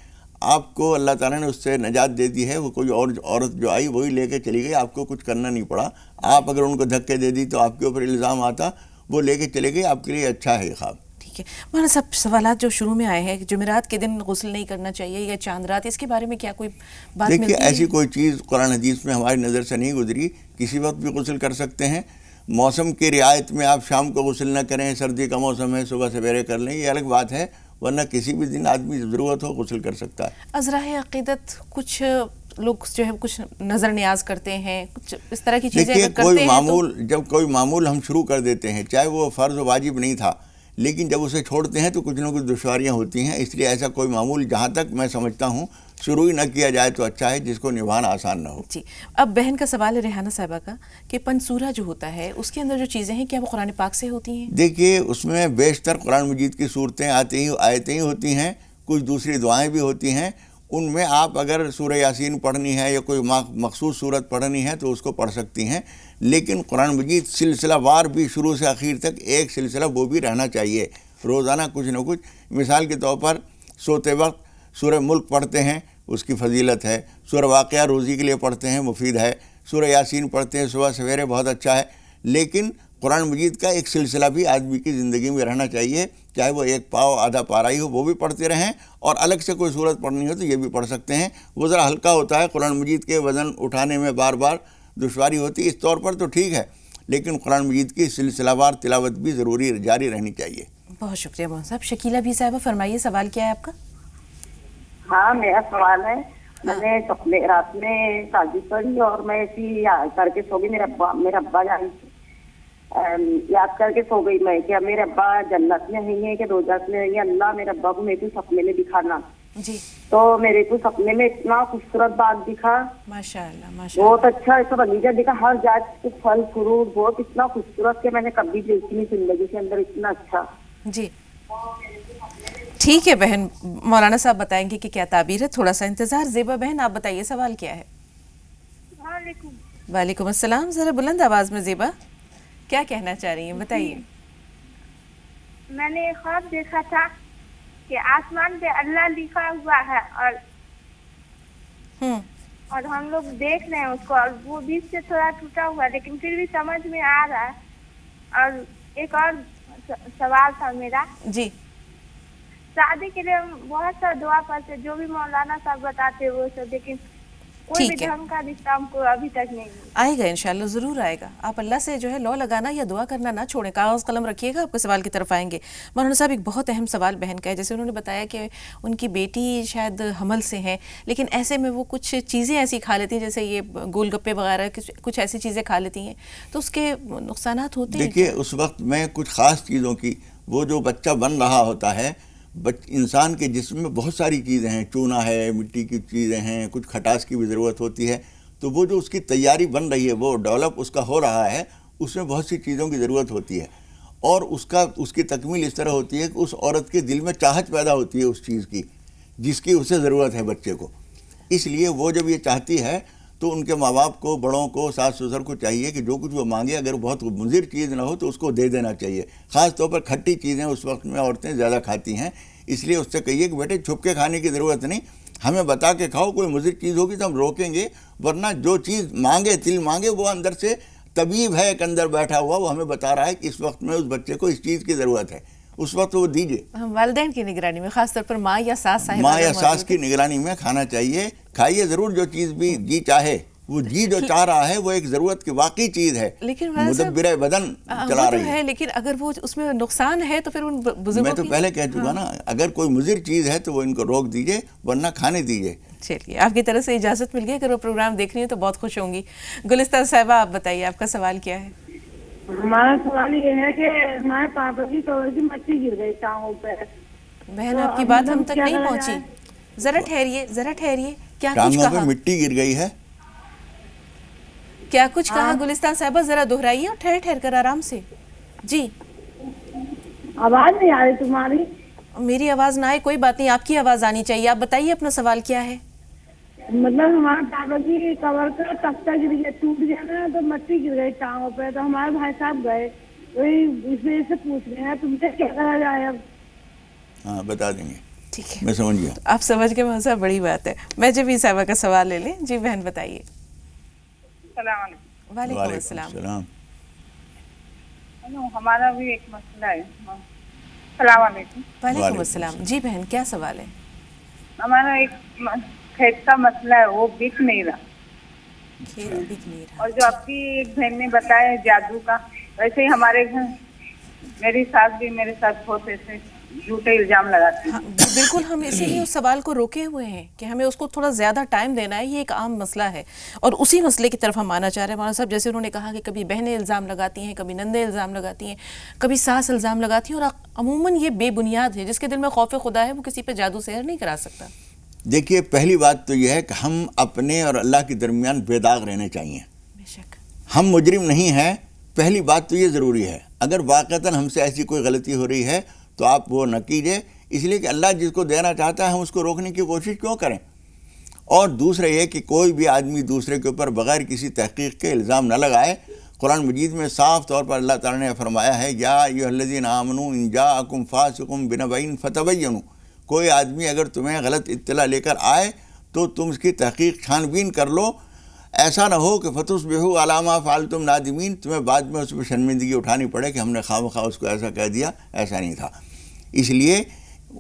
आपको अल्लाह ताला ने उससे नजात दे दी है। वो कोई और औरत जो आई वही लेके चली गई, आपको कुछ करना नहीं पड़ा। आप अगर उनको धक्के दे दी तो आपके ऊपर इल्ज़ाम आता, वो लेके चले गई, आपके लिए अच्छा है ये ख्वाब। ठीक है मौलाना साहब, सवालात जो शुरू में आए हैं कि जुमेरात के दिन गुस्ल नहीं करना चाहिए या चांद रात, इसके बारे में क्या कोई बात देखिए, मिलती है? ऐसी कोई चीज़ कुरान हदीस में हमारी नज़र से नहीं गुजरी। किसी वक्त भी गुस्ल कर सकते हैं। मौसम की रियायत में आप शाम को गुस्ल न करें, सर्दी का मौसम है सुबह सवेरे कर लें, ये अलग बात है, वरना किसी भी दिन आदमी ज़रूरत हो गुस्ल कर सकता है। अज़राए अक़ीदत कुछ लोग जो है कुछ नज़र न्याज करते हैं, कुछ इस तरह की चीज़ें देखिए, अगर करते कोई हैं मामूल जब कोई मामूल हम शुरू कर देते हैं, चाहे वो फ़र्ज़ वाजिब नहीं था, लेकिन जब उसे छोड़ते हैं तो कुछ ना कुछ दुश्वारियाँ होती हैं। इसलिए ऐसा कोई मामूल, जहाँ तक मैं समझता हूँ, शुरू ही न किया जाए तो अच्छा है, जिसको निभाना आसान ना हो। जी। अब बहन का सवाल है रेहाना साहिबा का कि पंसूरा जो होता है उसके अंदर जो चीज़ें हैं क्या वो कुरान पाक से होती हैं? देखिए, उसमें बेशतर कुरान मजीद की सूरतें आयतें ही होती हैं, कुछ दूसरी दुआएं भी होती हैं। उनमें आप अगर सूरह यासीन पढ़नी है या कोई मखसूस सूरत पढ़नी है तो उसको पढ़ सकती हैं, लेकिन कुरान मजीद सिलसिलावार भी शुरू से आखिर तक एक सिलसिला वो भी रहना चाहिए। रोज़ाना कुछ न कुछ, मिसाल के तौर पर सोते वक्त सूरह मुल्क पढ़ते हैं, उसकी फजीलत है। सूरह वाक़या रोज़ी के लिए पढ़ते हैं, मुफीद है। सूरह यासीन पढ़ते हैं सुबह सवेरे, बहुत अच्छा है। लेकिन कुरान मजीद का एक सिलसिला भी आदमी की ज़िंदगी में रहना चाहिए, चाहे वो एक पाव आधा पारा ही हो, वो भी पढ़ते रहें, और अलग से कोई सूरत पढ़नी हो तो ये भी पढ़ सकते हैं। वो ज़रा हल्का होता है, कुरान मजीद के वज़न उठाने में बार बार दुश्वारी होती है, इस तौर पर तो ठीक है, लेकिन कुरान मजीद की सिलसिलावार तिलावत भी ज़रूरी जारी रहनी चाहिए। बहुत शुक्रिया मोहन साहब। शकीला भी साहिबा फरमाइए, सवाल क्या है आपका? हाँ, मेरा सवाल है, मैंने सपने रात में शादी करी और मैं ऐसी करके सो गई। मेरा अब्बा जान याद करके सो गई मैं, क्या मेरे अब्बा जन्नत में नहीं है कि दोजख में नहीं है? अल्लाह मेरे अब्बा को मेरे को सपने में दिखाना। जी। तो मेरे को सपने में इतना खूबसूरत बाग दिखा, माशाअल्लाह माशाअल्लाह, बहुत अच्छा ऐसा बगीचा दिखा, हर जात के फल फ्रूट बहुत इतना खूबसूरत के मैंने कभी देखी नहीं जिंदगी के अंदर, इतना अच्छा। जी ठीक है बहन, मौलाना साहब बताएंगे कि क्या ताबीर है, थोड़ा सा इंतजार। ज़ेबा बहन आप बताइए सवाल क्या है? वालेकुम अस्सलाम। ज़रा बुलंद आवाज़ में ज़ेबा, क्या कहना चाह रही हैं, बताइए। मैंने ख्वाब देखा था कि आसमान पे अल्लाह लिखा हुआ है और हम लोग देख रहे हैं उसको, और वो बीच से थोड़ा टूटा हुआ लेकिन फिर भी समझ में आ रहा है। और एक और सवाल था मेरा, जी। शादी के लिए हम बहुत सा दुआ करते, जो भी मौलाना साहब बताते वो सब, लेकिन कोई भी ठीक है, ढंग का रिश्ता हमको अभी तक नहीं मिला। आएगा इंशाल्लाह, ज़रूर आएगा। आप अल्लाह से जो है लौ लगाना या दुआ करना ना छोड़ें, कागज़ कलम रखिएगा, आपके सवाल की तरफ आएंगे। मौलाना साहब, एक बहुत अहम सवाल बहन का है, जैसे उन्होंने बताया कि उनकी बेटी शायद हमल से है, लेकिन ऐसे में वो कुछ चीज़ें ऐसी खा लेती हैं, जैसे ये गोलगप्पे वगैरह कुछ ऐसी चीज़ें खा लेती हैं, तो उसके नुकसानात होते हैं? देखिए, उस वक्त में कुछ ख़ास चीज़ों की, वो जो बच्चा बन रहा होता है, इंसान के जिस्म में बहुत सारी चीज़ें हैं, चूना है, मिट्टी की चीज़ें हैं, कुछ खटास की भी ज़रूरत होती है। तो वो जो उसकी तैयारी बन रही है, वो डेवलप उसका हो रहा है, उसमें बहुत सी चीज़ों की ज़रूरत होती है, और उसकी तकमील इस तरह होती है कि उस औरत के दिल में चाहत पैदा होती है उस चीज़ की जिसकी उसे ज़रूरत है बच्चे को। इसलिए वो जब ये चाहती है तो उनके माँ बाप को, बड़ों को, सास ससुर को चाहिए कि जो कुछ वो मांगे, अगर बहुत मुज़िर चीज़ ना हो तो उसको दे देना चाहिए। ख़ास तौर पर खट्टी चीज़ें उस वक्त में औरतें ज़्यादा खाती हैं, इसलिए उससे कहिए कि बेटे छुप के खाने की ज़रूरत नहीं, हमें बता के खाओ, कोई मुज़िर चीज़ होगी तो हम रोकेंगे, वरना जो चीज़ मांगे, तिल मांगे, वो अंदर से तबीब है, एक अंदर बैठा हुआ, वो हमें बता रहा है कि इस वक्त में उस बच्चे को इस चीज़ की ज़रूरत है, उस वक्त वो दीजिए। हम वालिदैन की निगरानी में, खासतौर पर माँ या सास माँ या सास की निगरानी में खाना चाहिए। खाइए ज़रूर जो चीज़ भी जी चाहे, وہ جی جو چاہ رہا ہے وہ ایک ضرورت کی واقعی چیز ہے، لیکن مدبر بدن چلا رہی ہے، لیکن اگر وہ اس میں نقصان ہے تو پھر ان بزرگوں میں تو پہلے کہہ چکا نا، اگر کوئی مضر چیز ہے تو وہ ان کو روک دیجئے ورنہ کھانے دیجئے۔ چلیے آپ کی طرف سے اجازت مل گئی، اگر وہ پروگرام دیکھ رہی ہیں تو بہت خوش ہوں گی۔ گلستان صاحبہ آپ بتائیے آپ کا سوال کیا ہے؟ ہمارا سوال یہ ہے کہ ہمارے پاپا کی کور کی مٹی گر گئی ٹانگوں پہ۔ بہن آپ کی بات ہم تک نہیں پہنچی، ذرا ٹھہریے، کیا کچھ ٹانگوں کہا؟ پہ مٹی گر گئی ہے، کیا کچھ کہا گلستان صاحبہ؟ ذرا دہرائیے اور ٹھہر کر آرام سے۔ جی آواز نہیں آ رہی تمہاری؟ میری آواز نہ آئے کوئی بات نہیں، آپ کی آواز آنی چاہیے، آپ بتائیے اپنا سوال کیا ہے؟ مطلب ہمارے پاپا کی کور کا تختہ گر گیا، ٹوٹ گیا نا، تو مٹی گر گئی ٹانگوں پہ، تو ہمارے بھائی صاحب گئے، وہی اس وجہ سے پوچھ رہے ہیں تم سے کیا کرا جائے اب؟ ہاں بتا دیں گے، ٹھیک ہے میں سمجھ گیا۔ آپ سمجھ کے مزہ بڑی بات ہے۔ میں جب بھی صاحبہ کا سوال لے لیں۔ جی بہن بتائیے۔ السلام علیکم۔ وعلیکم السلام۔ ہمارا بھی ایک مسئلہ ہے۔ السلام علیکم۔ وعلیکم السلام۔ جی بہن کیا سوال ہے؟ ہمارا ایک کھیت کا مسئلہ ہے، وہ بک نہیں رہا، کھیت بک نہیں رہا۔ اور جو آپ کی ایک بہن نے بتایا جادو کا، ویسے ہی ہمارے گھر میری ساس بھی میرے ساتھ بہت ایسے جھوٹے الزام لگاتی ہاں ہیں۔ بالکل، ہم اسی لیے اس سوال کو روکے ہوئے ہیں کہ ہمیں اس کو تھوڑا زیادہ ٹائم دینا ہے، یہ ایک عام مسئلہ ہے اور اسی مسئلے کی طرف ہم آنا چاہ رہے ہیں۔ مولانا صاحب جیسے انہوں نے کہا کہ کبھی بہنیں الزام لگاتی ہیں، کبھی نندیں الزام لگاتی ہیں، کبھی ساس الزام لگاتی ہیں، اور عموماً یہ بے بنیاد ہے۔ جس کے دل میں خوف خدا ہے وہ کسی پہ جادو سحر نہیں کرا سکتا۔ دیکھیے پہلی بات تو یہ ہے کہ ہم اپنے اور اللہ کے درمیان بے داغ رہنے چاہیے۔ بے شک ہم مجرم نہیں ہیں، پہلی بات تو یہ ضروری ہے۔ اگر واقعتاً ہم سے ایسی کوئی غلطی ہو رہی ہے تو آپ وہ نہ کیجیے، اس لیے کہ اللہ جس کو دینا چاہتا ہے ہم اس کو روکنے کی کوشش کیوں کریں۔ اور دوسرا یہ کہ کوئی بھی آدمی دوسرے کے اوپر بغیر کسی تحقیق کے الزام نہ لگائے۔ قرآن مجید میں صاف طور پر اللہ تعالیٰ نے فرمایا ہے، یا ایھا الذین آمنوا ان جاءکم فاسق بنبأ فتبینوا، کوئی آدمی اگر تمہیں غلط اطلاع لے کر آئے تو تم اس کی تحقیق چھان بین کر لو، ایسا نہ ہو کہ فتصبحوا علی ما فعلتم نادمین، تمہیں بعد میں اس پہ شرمندگی اٹھانی پڑے کہ ہم نے خواہ اس کو ایسا کہہ دیا، ایسا نہیں تھا۔ اس لیے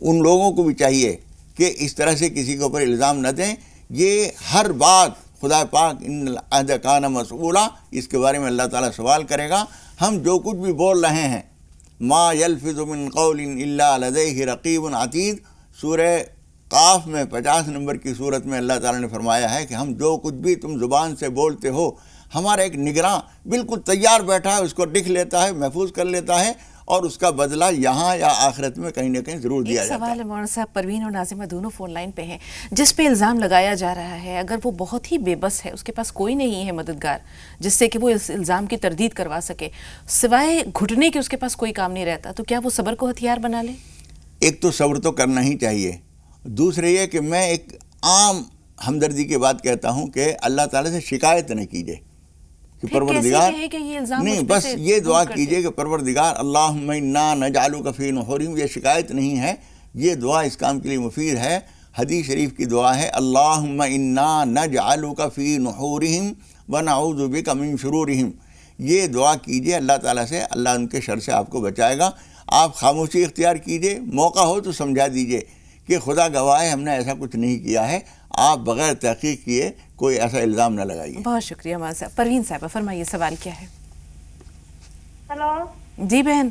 ان لوگوں کو بھی چاہیے کہ اس طرح سے کسی کے اوپر الزام نہ دیں۔ یہ ہر بات خدا پاک ان العہد کان مسئولا، اس کے بارے میں اللہ تعالیٰ سوال کرے گا۔ ہم جو کچھ بھی بول رہے ہیں، ما یلفظ من قول الا لدیہ رقیب عتید، سورہ قاف میں 50 نمبر کی صورت میں اللہ تعالیٰ نے فرمایا ہے کہ ہم جو کچھ بھی تم زبان سے بولتے ہو، ہمارا ایک نگراں بالکل تیار بیٹھا ہے، اس کو لکھ لیتا ہے، محفوظ کر لیتا ہے، اور اس کا بدلہ یہاں یا آخرت میں کہیں نہ کہیں ضرور دیا ایک جاتا ہے۔ سوال ہے مولانا صاحب، پروین اور ناظمہ دونوں فون لائن پہ ہیں، جس پہ الزام لگایا جا رہا ہے اگر وہ بہت ہی بے بس ہے، اس کے پاس کوئی نہیں ہے مددگار جس سے کہ وہ اس الزام کی تردید کروا سکے، سوائے گھٹنے کے اس کے پاس کوئی کام نہیں رہتا، تو کیا وہ صبر کو ہتھیار بنا لے؟ ایک تو صبر تو کرنا ہی چاہیے، دوسرے یہ کہ میں ایک عام ہمدردی کی بات کہتا ہوں کہ اللہ تعالیٰ سے شکایت نہ کیجیے کہ پروردگار، نہیں بس یہ دعا کیجیے کہ پروردگار اللہم انا نجعلک فی نحورہم، یہ شکایت نہیں ہے، یہ دعا اس کام کے لیے مفید ہے۔ حدیث شریف کی دعا ہے، اللہم انا نجعلک فی نحورہم ونعوذ بک من شرورہم، یہ دعا کیجیے اللہ تعالیٰ سے، اللہ ان کے شر سے آپ کو بچائے گا۔ آپ خاموشی اختیار کیجیے، موقع ہو تو سمجھا دیجیے کہ خدا گواہ ہے ہم نے ایسا کچھ نہیں کیا ہے، آپ بغیر تحقیق کیے کوئی ایسا الزام نہ لگائیے۔ بہت شکریہ مولانا صاحب۔ پروین صاحبہ فرمائیے سوال کیا ہے؟ ہلو جی بہن۔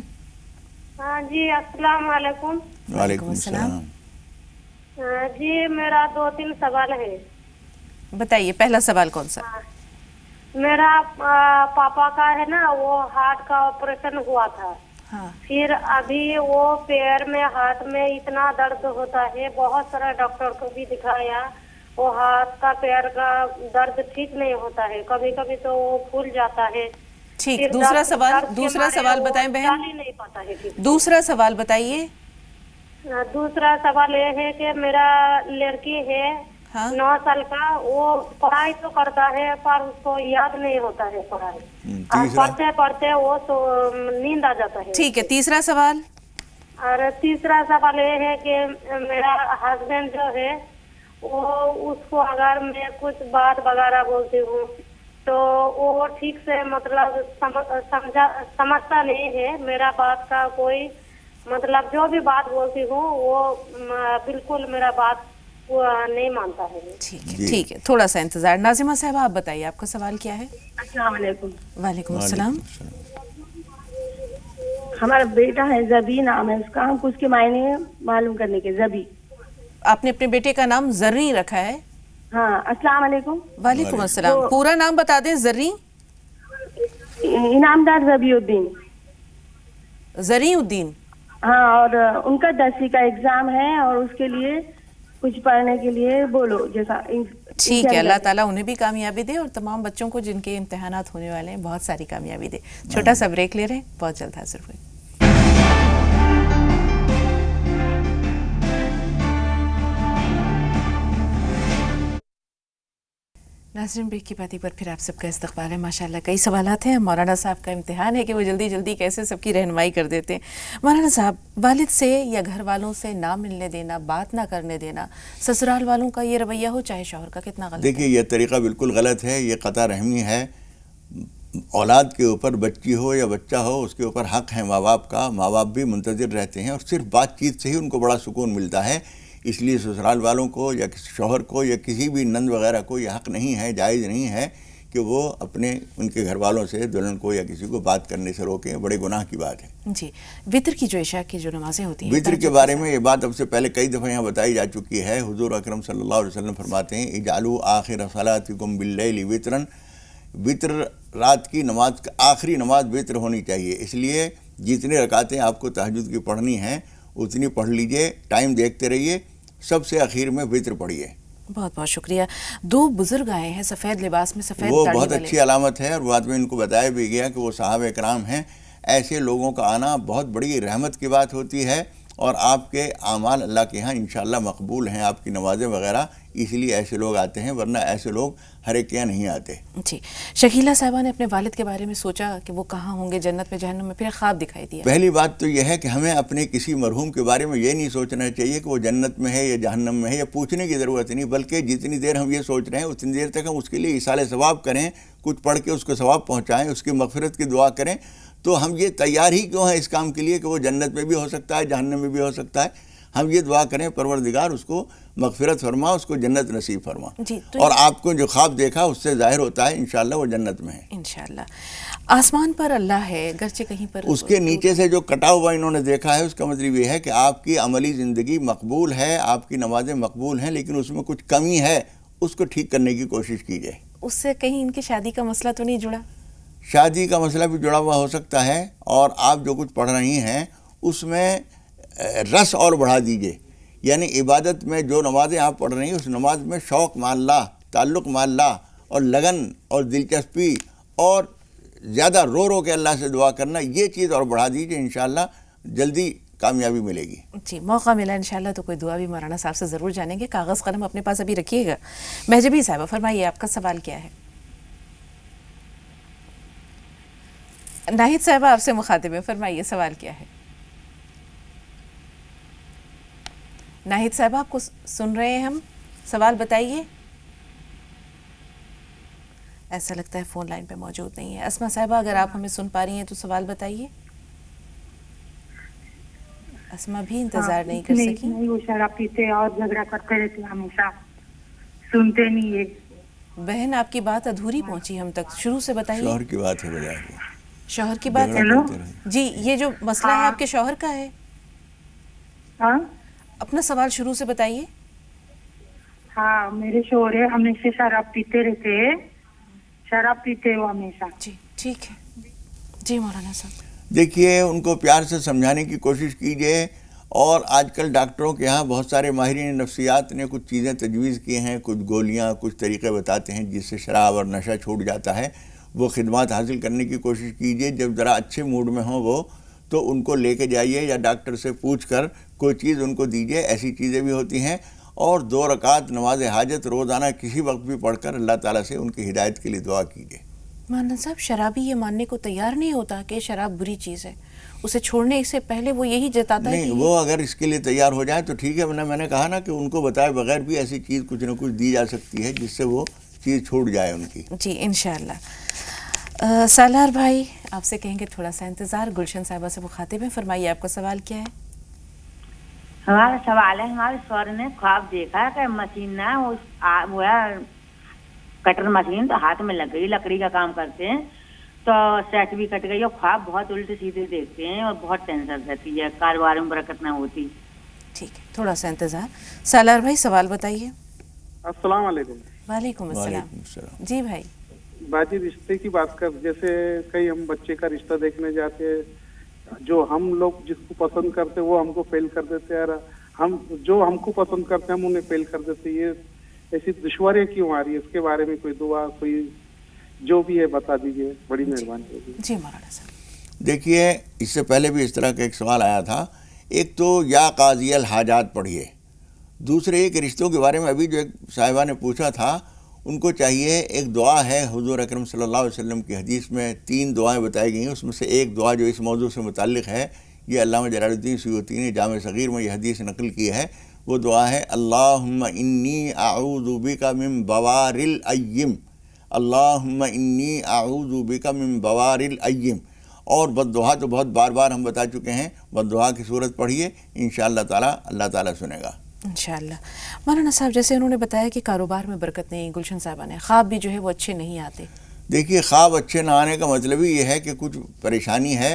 ہاں جی السلام علیکم۔ وعلیکم السلام۔ جی میرا 2-3 سوال ہے۔ بتائیے پہلا سوال کون سا؟ میرا پاپا کا ہے نا، وہ ہارٹ کا آپریشن ہوا تھا، ہاں پھر ابھی وہ پیر میں ہاتھ میں اتنا درد ہوتا ہے، بہت سارا ڈاکٹر کو بھی دکھایا، وہ ہاتھ کا پیر کا درد ٹھیک نہیں ہوتا ہے، کبھی کبھی تو وہ پھول جاتا ہے۔ ٹھیک، پھر دوسرا درد سوال کے مارے وہ بتائیں چل بہن، ہی نہیں پاتا ہے ٹھیک۔ دوسرا سوال بتائیے۔ دوسرا سوال یہ ہے کہ میرا لڑکی ہے ہاں 9 سال کا، وہ پڑھائی تو کرتا ہے پر اس کو یاد نہیں ہوتا ہے پڑھائی، اور تیسرا؟ پڑھتے پڑھتے وہ تو نیند آ جاتا ہے۔ ٹھیک ہے، تیسرا سوال۔ اور تیسرا سوال یہ ہے کہ میرا ہسبینڈ جو ہے وہ، اس کو اگر میں کچھ بات وغیرہ بولتی ہوں تو وہ ٹھیک سے مطلب سمجھتا نہیں ہے میرا بات کا کوئی مطلب، جو بھی بات بولتی ہوں وہ بالکل میرا بات वो नहीं मानता है। ठीक है, जी। ठीक है, थोड़ा सा इंतजार। नाजिमा साहब आप बताइए, आपका सवाल क्या है? अस्सलाम वालेकुम। वालेकुम अस्सलाम। हमारा बेटा है, जबी नाम है उसका, हमको उसके मायने मालूम करने के। जबी। आपने अपने बेटे का नाम जर्री रखा है? हाँ, अस्सलाम वालेकुम। वालेकुम अस्सलाम। तो- पूरा नाम बता दें। जर्री? इनामदार जबीउद्दीन। जरीउद्दीन। हाँ, और उनका 10वीं का एग्जाम है और उसके लिए कुछ पढ़ने के लिए बोलो जैसा। ठीक है, अल्लाह ताला उन्हें भी कामयाबी दे और तमाम बच्चों को जिनके इम्तिहानात होने वाले हैं बहुत सारी कामयाबी दे। छोटा सा ब्रेक ले रहे हैं, बहुत जल्द हाजिर हुए। नाज़रीन, ब्रेक की बाती पर फिर आप सबका इस्तकबाल है। माशाल्लाह कई सवालात हैं। मौलाना साहब का इम्तिहान है कि वो जल्दी जल्दी कैसे सबकी रहनुमाई कर देते हैं। मौलाना साहब, वालिद से या घर वालों से ना मिलने देना, बात ना करने देना, ससुराल वालों का ये रवैया हो चाहे शौहर का, कितना गलत देखिए, ये तरीक़ा बिल्कुल गलत है। ये क़ता रहमी है। औलाद के ऊपर, बच्ची हो या बच्चा हो, उसके ऊपर हक़ है माँ बाप का। माँ बाप भी मुंतज़िर रहते हैं और सिर्फ बातचीत से ही उनको बड़ा सुकून मिलता है। इसलिए ससुराल वालों को या किसी शौहर को या किसी भी नंद वगैरह को ये हक़ नहीं है, जायज़ नहीं है कि वो अपने उनके घर वालों से, दुल्हन को या किसी को बात करने से रोकें। बड़े गुनाह की बात है। जी। वितर की जो इशा की जो नमाजें होती हैं, वितर के बारे में ये बात अब से पहले कई दफ़ा यहाँ बताई जा चुकी है। हुज़ूर अकरम सल्लल्लाहु अलैहि वसल्लम फरमाते हैं, इजालू आखिर सलातिकुम बिल्लैलि वितरन। वितर रात की नमाज का आखिरी नमाज वितर होनी चाहिए। इसलिए जितनी रकातें आपको तहज्जुद की पढ़नी हैं उतनी पढ़ लीजिए, टाइम देखते रहिए, सबसे आखिर में वितर पढ़िए। बहुत बहुत शुक्रिया। दो बुजुर्ग आए हैं सफ़ेद लिबास में, सफ़ेद वो दाढ़ी बहुत वाले। अच्छी अलामत है और बाद में इनको बताया भी गया कि वो साहब इकराम हैं। ऐसे लोगों का आना बहुत बड़ी रहमत की बात होती है और आपके आमाल अल्लाह के यहाँ इंशाअल्लाह मकबूल हैं, आपकी नमाज़ें वगैरह, इसलिए ऐसे लोग आते हैं, वरना ऐसे लोग हर एक के यहाँ नहीं आते। जी। शकीला साहिबा ने अपने वालिद के बारे में सोचा कि वो कहाँ होंगे, जन्नत में, जहन्नम में, फिर ख्वाब दिखाई दिया। पहली बात तो यह है कि हमें अपने किसी मरहूम के बारे में ये नहीं सोचना चाहिए कि वो जन्नत में है या जहन्नम में है, या पूछने की ज़रूरत नहीं, बल्कि जितनी देर हम ये सोच रहे हैं उतनी देर तक हम उसके लिए इसाले सवाब करें, कुछ पढ़ के उसको सवाब पहुँचाएँ, उसकी मग़फ़िरत की दुआ करें। तो हम ये तैयार ही क्यों हैं इस काम के लिए कि वो जन्नत में भी हो सकता है, जहन्नम में भी हो सकता है। हम ये दुआ करें, परवरदिगार उसको मग़फ़िरत फरमा, उसको जन्नत नसीब फरमा। और आपको जो ख्वाब देखा उससे ज़ाहिर होता है इंशाअल्लाह वो जन्नत में है। इंशाअल्लाह। आसमान पर अल्लाह है, गरचे कहीं पर उसके नीचे से जो कटा हुआ इन्होंने देखा है, उसका मतलब ये है कि आपकी अमली ज़िंदगी मकबूल है, आपकी नमाज़ें मकबूल हैं, लेकिन उसमें कुछ कमी है, उसको ठीक करने की कोशिश कीजिए। उससे कहीं इनकी शादी का मसला तो नहीं जुड़ा? शादी का मसला भी जुड़ा हुआ हो सकता है, और आप जो कुछ पढ़ रही हैं उसमें रस और बढ़ा दीजिए। यानी इबादत में जो नमाज़ें आप पढ़ रही हैं उस नमाज में शौक़ माल्ला, ताल्लुक़ माल्ला और लगन और दिलचस्पी और ज़्यादा रो रो के अल्लाह से दुआ करना, ये चीज़ और बढ़ा दीजिए, इंशाअल्लाह जल्दी कामयाबी मिलेगी। जी, मौका मिला इंशाअल्लाह तो कोई दुआ भी मौलाना साहब से ज़रूर जानेंगे। कागज़ कलम अपने पास अभी रखिएगा। महजबी साहिबा, फरमाइए आपका सवाल क्या है? नाहिद साहिबा आपसे मुखातिब है, फरमाइए सवाल क्या है? नाहिद साहिबा, आपको सुन रहे हैं हम, सवाल बताइए। ऐसा लगता है फ़ोन लाइन पे मौजूद नहीं है। अस्मा साहिबा, अगर आप हमें सुन पा रही हैं तो सवाल बताइए। अस्मा भी इंतजार नहीं कर सकी। नहीं, वो शराब पीते और झगड़ा करते रहते हमेशा, सुनते नहीं है। बहन, आपकी बात अधूरी पहुंची हम तक, शुरू से बताइए। शौहर की बात है बजाय शौहर की बात है जी। ये जो मसला है आपके शौहर का है? हाँ, अपना सवाल शुरू से बताइए। हाँ, मेरे शौहर है, हमेशा शराब पीते रहते हैं, शराब पीते हो हमेशा। जी, ठीक है जी मौलाना साहब। देखिए, उनको प्यार से समझाने की कोशिश कीजिए। और आजकल डॉक्टरों के यहाँ बहुत सारे माहिरीन नफ्सियात ने कुछ चीज़ें तजवीज़ की हैं, कुछ गोलियाँ, कुछ तरीक़े बताते हैं जिससे शराब और नशा छूट जाता है। वो खिदमत हासिल करने की कोशिश कीजिए। जब ज़रा अच्छे मूड में हों वो, तो उनको लेके जाइए या डॉक्टर से पूछ कर कोई चीज़ उनको दीजिए। ऐसी चीज़ें भी होती हैं। और 2 रकात नमाज हाजत रोज़ाना किसी वक्त भी पढ़कर अल्लाह ताला से उनकी हिदायत के लिए दुआ कीजिए। मौलाना साहब, शराबी ये मानने को तैयार नहीं होता कि शराब बुरी चीज़ है, उसे छोड़ने से पहले वो यही जताता है नहीं, कि वो अगर इसके लिए तैयार हो जाए तो ठीक है, वरना मैंने कहा ना कि उनको बताए बगैर भी ऐसी चीज़ कुछ न कुछ दी जा सकती है जिससे वो चीज़ छूट जाए उनकी। जी इंशाअल्लाह। सालार भाई, आपसे कहेंगे थोड़ा सा इंतज़ार। गुलशन साहिबा से मुखातिब हैं, फरमाइए आपका सवाल क्या है? हमारा सवाल है, हमारे सर ने ख्वाब देखा कि मशीन ना वो है कटर मशीन, तो हाथ में लग गई, लकड़ी का काम करते हैं, तो सेट भी कट गई और ख्वाब बहुत उल्टे सीधे देखते हैं और बहुत टेंशन रहती है, कारोबार में बरकत ना होती। ठीक है, थोड़ा सा इंतज़ार। सालार भाई सवाल बताइए। अस्सलाम वालेकुम। वालेकुम अस्सलाम। वालेकुम अस्सलाम। जी भाई। बाजी रिश्ते की बात कर, जैसे कहीं हम बच्चे का रिश्ता देखने जाते हैं, जो हम लोग जिसको पसंद करते वो हमको फेल कर देते हैं, हम जो हमको पसंद करते हैं हम उन्हें फेल कर देते हैं, ये ऐसी दुश्वारियां क्यों आ रही है? इसके बारे में कोई दुआ, कोई जो भी है बता दीजिए, बड़ी मेहरबानी होगी। जी मौलाना साहब। देखिए, इससे पहले भी इस तरह का एक सवाल आया था। एक तो या काज़ी अल हाजात पढ़िए, दूसरे एक रिश्तों के बारे में अभी जो एक साहिबा ने पूछा था, उनको चाहिए, एक दुआ है हुजूर अकरम सल्लल्लाहु अलैहि वसल्लम की हदीस में 3 दुआएं बताई गई हैं, उसमें से एक दुआ जो इस मौजू से मुताल्लिक़ है, ये अल्लामा जलालुद्दीन सुयूती ने जामे सगीर में यह हदीस नकल की है। वो दुआ है, अल्लाहुम्मा इन्नी अऊज़ु बिका मिन बवारिल अय्यिम, अल्लाहुम्मा इन्नी अऊज़ु बिका मिन बवारिल अय्यिम। और बद्दुआ तो बहुत बार बार हम बता चुके हैं, बद्दुआ की सूरत पढ़िए, इंशाअल्लाह ताला अल्लाह ताला सुनेगा इंशाअल्लाह। मौलाना साहब, जैसे उन्होंने बताया कि कारोबार में बरकत नहीं, गुलशन साहबा ने ख्वाब भी जो है वो अच्छे नहीं आते। देखिए, ख्वाब अच्छे ना आने का मतलब ही ये है कि कुछ परेशानी है,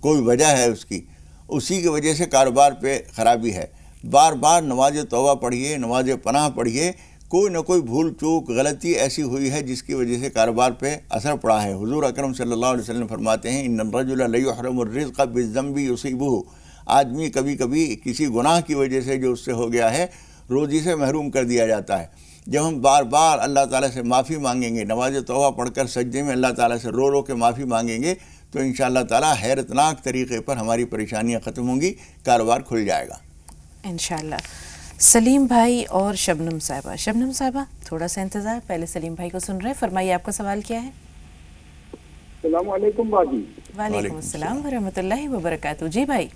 कोई वजह है उसकी, उसी की वजह से कारोबार पे ख़राबी है। बार बार नमाज तौबा पढ़िए, नमाज पनाह पढ़िए, कोई ना कोई भूल चूक गलती ऐसी हुई है जिसकी वजह से कारोबार पे असर पड़ा है। हुजूर अकरम सल्लल्लाहु अलैहि वसल्लम फरमाते हैं, इन्नर रजुल ला युहरमु रिज़्क़ बिज़्ज़ंबि युसीबुहु, आदमी कभी कभी किसी गुनाह की वजह से जो उससे हो गया है, रोज़ी से महरूम कर दिया जाता है। जब हम बार बार अल्लाह ताला से माफ़ी मांगेंगे, नमाज तौबा पढ़कर सज्जे में अल्लाह ताला से रो रो के माफ़ी मांगेंगे, तो इंशाअल्लाह ताला हैरतनाक तरीक़े पर हमारी परेशानियाँ ख़त्म होंगी, कारोबार खुल जाएगा इंशाअल्लाह। सलीम भाई और शबनम साहिबा। शबनम साहिबा, थोड़ा सा इंतज़ार, पहले सलीम भाई को सुन रहे हैं। फरमाइए, आपका सवाल क्या है? अस्सलाम वालेकुम बाजी। वालेकुम अस्सलाम व रहमतुल्लाहि व बरकातहू। जी भाई।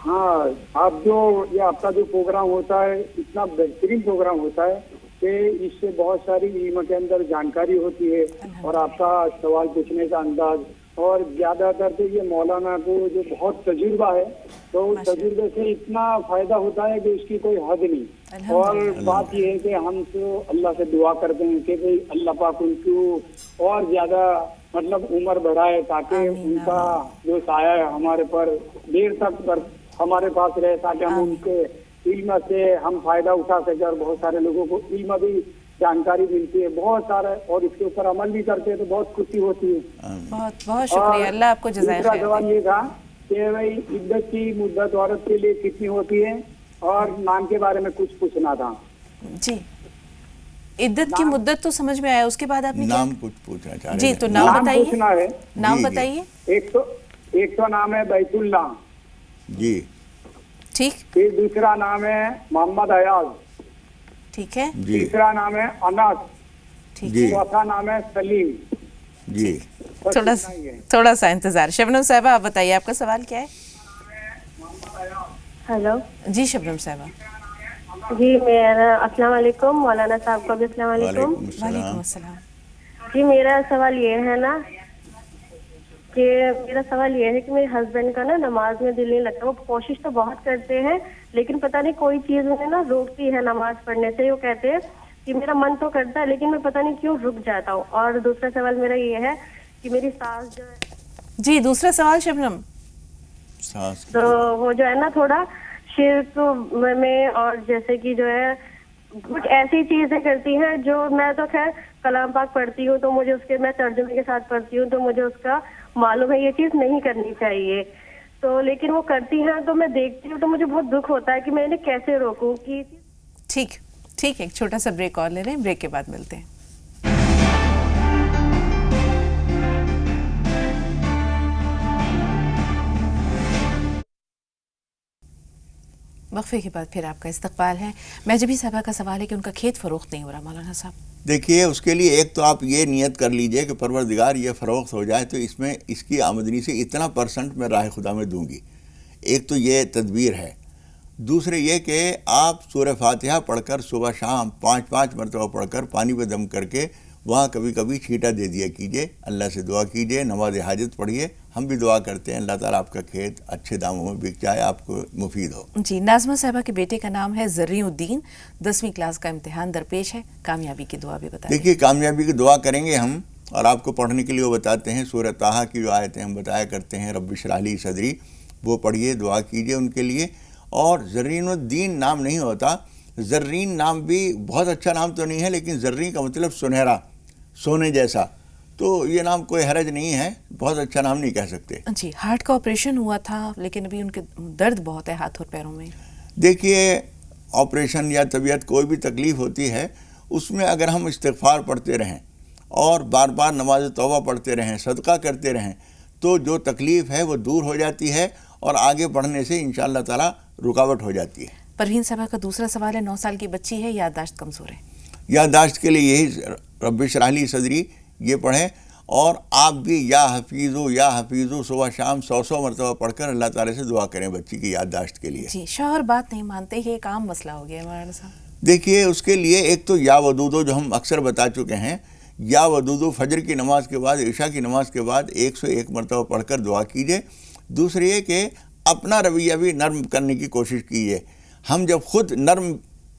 हाँ, आप जो ये आपका जो प्रोग्राम होता है, इतना बेहतरीन प्रोग्राम होता है कि इससे बहुत सारी इल्म के अंदर जानकारी होती है, और आपका सवाल पूछने का अंदाज, और ज्यादातर तो ये मौलाना को जो बहुत तजुर्बा है, तो उस तजुर्बे से इतना फायदा होता है कि उसकी कोई हद नहीं। और बात ये है कि हम तो अल्लाह से दुआ करते हैं कि भाई अल्लाह पाक उनको और ज्यादा मतलब उम्र बढ़ाए, ताकि उनका जो साया है हमारे पर देर तक पर हमारे पास रहे, ताकि हम उनके इल्म से हम फायदा उठा सके, और बहुत सारे लोगों को इल्म भी जानकारी मिलती है बहुत सारा, और इसके ऊपर अमल भी करते हैं तो बहुत खुशी होती है। बहुत बहुत शुक्रिया, अल्लाह आपको जज़ाए खैर दे। सवाल ये था कि भाई इद्दत की मुद्दत औरत के लिए कितनी होती है, और नाम के बारे में कुछ पूछना था। जी, इद्दत की मुद्दत तो समझ में आया, उसके बाद आपने नाम कुछ पूछना चाह रहे जी, थे। तो नाम बताइए, पूछना है। नाम बताइए। एक तो नाम है बैतुल्ला जी, ठीक, फिर दूसरा नाम है मोहम्मद अयाज, ठीक है जी, तीसरा नाम है अनस, ठीक जी, चौथा नाम है सलीम। जी। बस थोड़ा इतना ही है। थोड़ा सा इंतजार। शबनम साहिबा, आप बताइए, आपका सवाल क्या है? हेलो जी शबनम साहिबा। जी, मेरा अस्सलाम वालेकुम, मौलाना साहब को भी अस्सलाम वालेकुम। वालेकुम अस्सलाम। जी, मेरा सवाल ये है ना कि मेरा सवाल ये है कि मेरे हस्बैंड का ना नमाज में दिल नहीं लगता। वो कोशिश तो बहुत करते हैं, लेकिन पता नहीं कोई चीज उन्हें ना रोकती है नमाज पढ़ने से। वो कहते हैं कि मेरा मन तो करता है, लेकिन मैं पता नहीं क्यों रुक जाता हूँ। और दूसरा सवाल मेरा ये है कि मेरी सास जो है, जी दूसरा सवाल शबनम। सास तो वो जो है ना थोड़ा शिर्क में, और जैसे कि जो है कुछ ऐसी चीजें करती हैं जो मैं तो खैर कलाम पाक पढ़ती हूँ, तो मुझे उसके मैं तर्जुमे के साथ पढ़ती हूँ, तो मुझे उसका मालूम है ये चीज नहीं करनी चाहिए। तो लेकिन वो करती हैं तो मैं देखती हूँ, तो मुझे बहुत दुख होता है कि मैं इन्हें कैसे रोकूं कि ठीक ठीक है, एक छोटा सा ब्रेक और ले रहे हैं, ब्रेक के बाद मिलते हैं। वक्फे के बाद फिर आपका इस्तकबाल है। महजबी साहबा का सवाल है कि उनका खेत फरोख्त नहीं हो रहा मौलाना साहब। देखिए, उसके लिए एक तो आप ये नियत कर लीजिए कि परवरदिगार ये फ़रोख्त हो जाए तो इसमें इसकी आमदनी से इतना % मैं राह खुदा में दूंगी। एक तो ये तदबीर है। दूसरे ये कि आप सूरह फातिहा पढ़कर सुबह शाम 5-5 मरतबा पढ़कर पानी पे दम करके वहाँ कभी कभी छींटा दे दिया कीजिए, अल्लाह से दुआ कीजिए, नमाज हाजत पढ़िए, ہم بھی دعا کرتے ہیں اللہ تعالیٰ آپ کا کھیت اچھے داموں میں بک جائے, آپ کو مفید ہو. جی, ناظمہ صاحبہ کے بیٹے کا نام ہے زریں الدین, 10ویں کلاس کا امتحان درپیش ہے, کامیابی کی دعا بھی بتائیں. دیکھیے کامیابی کی دعا کریں گے ہم, اور آپ کو پڑھنے کے لیے وہ بتاتے ہیں سورہ طٰہٰ کی جو آیتیں ہم بتایا کرتے ہیں, رب اشرح لی صدری, وہ پڑھیے, دعا کیجیے ان کے لیے. اور زرین الدین نام نہیں ہوتا, زرین نام بھی بہت اچھا نام تو نہیں ہے, لیکن زرین کا مطلب سنہرا, سونے جیسا, تو یہ نام کوئی حرج نہیں ہے, بہت اچھا نام نہیں کہہ سکتے. جی, ہارٹ کا آپریشن ہوا تھا لیکن ابھی ان کے درد بہت ہے ہاتھ اور پیروں میں. دیکھیے آپریشن یا طبیعت کوئی بھی تکلیف ہوتی ہے, اس میں اگر ہم استغفار پڑھتے رہیں اور بار بار نماز توبہ پڑھتے رہیں, صدقہ کرتے رہیں, تو جو تکلیف ہے وہ دور ہو جاتی ہے اور آگے بڑھنے سے انشاءاللہ تعالیٰ رکاوٹ ہو جاتی ہے. پروین صاحبہ کا دوسرا سوال ہے, 9 سال کی بچی ہے, یادداشت کمزور ہے. یادداشت کے لیے یہی رب اشرح لی صدری یہ پڑھیں, اور آپ بھی یا حفیظو صبح شام 100 مرتبہ پڑھ کر اللہ تعالیٰ سے دعا کریں بچی کی یادداشت کے لیے. جی, شوہر بات نہیں مانتے, یہ ایک عام مسئلہ ہو گیا ہے مولانا صاحب. دیکھیے اس کے لیے ایک تو یا ودودو جو ہم اکثر بتا چکے ہیں, یا ودودو فجر کی نماز کے بعد, عشاء کی نماز کے بعد 101 مرتبہ پڑھ کر دعا کیجیے. دوسری یہ کہ اپنا رویہ بھی نرم کرنے کی کوشش کیجیے. ہم جب خود نرم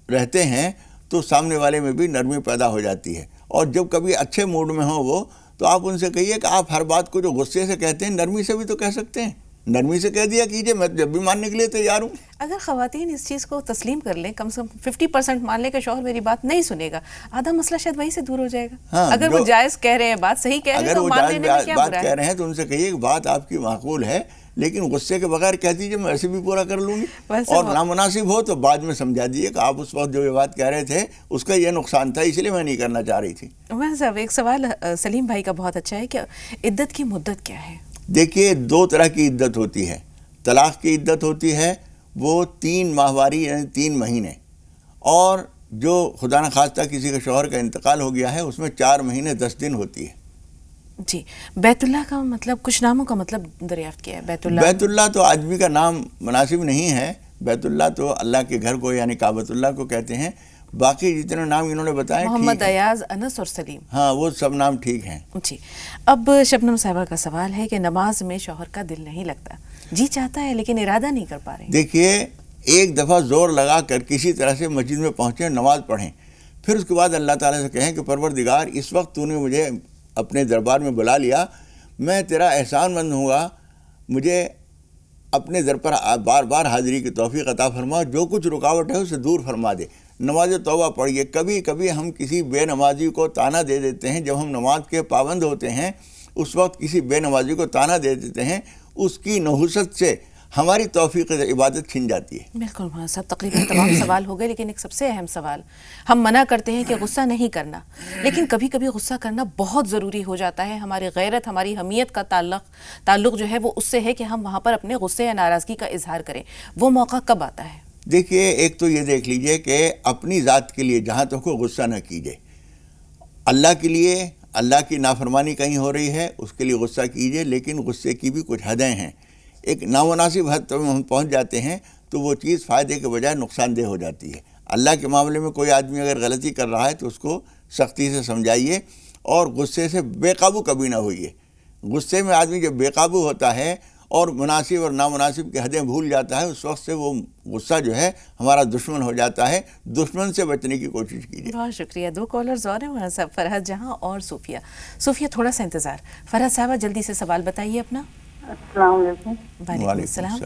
رہتے ہیں تو سامنے والے میں بھی نرمی پیدا ہو جاتی ہے, اور جب کبھی اچھے موڈ میں ہوں وہ, تو آپ ان سے کہیے کہ آپ ہر بات کو جو غصے سے کہتے ہیں نرمی سے بھی تو کہہ سکتے ہیں, نرمی سے کہہ دیا کیجیے, میں جب بھی ماننے کے لیے تیار ہوں. اگر خواتین اس چیز کو تسلیم کر لیں, کم سے کم 50% مان لیں کہ شوہر میری بات نہیں سنے گا, آدھا مسئلہ شاید وہیں سے دور ہو جائے گا. اگر وہ جائز کہہ رہے ہیں, بات صحیح کہہ رہے ہیں, تو مان لینے میں کیا برا ہے. اگر وہ جائز بات کہہ رہے ہیں تو ان سے کہیے کہ بات آپ کی معقول ہے, لیکن غصے کے بغیر کہہ دیجیے, میں ایسے بھی پورا کر لوں گی. اور نامناسب ہو تو بعد میں سمجھا دیجیے کہ آپ اس وقت جو یہ بات کہہ رہے تھے اس کا یہ نقصان تھا, اس لیے میں نہیں کرنا چاہ رہی تھی. میں صاحب ایک سوال سلیم بھائی کا بہت اچھا ہے کہ عدت کی مدت کیا ہے. دیکھیے 2 طرح کی عدت ہوتی ہے. طلاق کی عدت ہوتی ہے وہ 3 ماہواری یعنی 3 مہینے, اور جو خدا نخواستہ کسی کا شوہر کا انتقال ہو گیا ہے اس میں 4 مہینے 10 دن ہوتی ہے. جی, بیت اللہ کا مطلب, کچھ ناموں کا مطلب دریافت کیا ہے. بیت اللہ تو آدمی کا نام مناسب نہیں ہے, بیت اللہ تو اللہ کے گھر کو یعنی کعبۃ اللہ کو کہتے ہیں. باقی جتنے نام انہوں نے بتائے, محمد ایاز, انس اور سلیم, ہاں وہ سب نام ٹھیک ہیں. جی, اب شبنم صاحبہ کا سوال ہے کہ نماز میں شوہر کا دل نہیں لگتا, جی چاہتا ہے لیکن ارادہ نہیں کر پا رہے. دیکھیے ایک دفعہ زور لگا کر کسی طرح سے مسجد میں پہنچیں, نماز پڑھیں, پھر اس کے بعد اللہ تعالیٰ سے کہیں کہ پروردگار اس وقت تو نے مجھے اپنے دربار میں بلا لیا, میں تیرا احسان مند ہوں گا, مجھے اپنے در پر بار بار حاضری کی توفیق عطا فرما, جو کچھ رکاوٹ ہے اسے دور فرما دے. نماز توبہ پڑھیے. کبھی کبھی ہم کسی بے نمازی کو تانا دے دیتے ہیں, جب ہم نماز کے پابند ہوتے ہیں اس وقت کسی بے نمازی کو تانا دے دیتے ہیں, اس کی نحوست سے ہماری توفیق عبادت چھن جاتی ہے. بالکل مولانا صاحب, تقریباً تمام سوال ہو گئے, لیکن ایک سب سے اہم سوال, ہم منع کرتے ہیں کہ غصہ نہیں کرنا, لیکن کبھی کبھی غصہ کرنا بہت ضروری ہو جاتا ہے. ہماری غیرت, ہماری حمیت کا تعلق جو ہے وہ اس سے ہے کہ ہم وہاں پر اپنے غصے یا ناراضگی کا اظہار کریں. وہ موقع کب آتا ہے؟ دیکھیے ایک تو یہ دیکھ لیجئے کہ اپنی ذات کے لیے جہاں تک کو غصہ نہ کیجئے, اللہ کے لیے, اللہ کی نافرمانی کہیں ہو رہی ہے اس کے لیے غصہ کیجئے, لیکن غصے کی بھی کچھ حدیں ہیں. ایک نامناسب حد تک ہم پہنچ جاتے ہیں تو وہ چیز فائدے کے بجائے نقصان دہ ہو جاتی ہے. اللہ کے معاملے میں کوئی آدمی اگر غلطی کر رہا ہے تو اس کو سختی سے سمجھائیے, اور غصے سے بے قابو کبھی نہ ہوئیے. غصے میں آدمی جب بے قابو ہوتا ہے اور مناسب اور نامناسب کی حدیں بھول جاتا ہے, اس وقت سے وہ غصہ جو ہے ہمارا دشمن ہو جاتا ہے. دشمن سے بچنے کی کوشش کیجیے. بہت شکریہ. 2 کالرز اور ہیں مولانا صاحب, فرحت جہاں اور صوفیہ. صوفیہ تھوڑا سا انتظار. فرحت صاحبہ جلدی سے سوال بتائیے اپنا. السلام علیکم. وعلیکم السلام.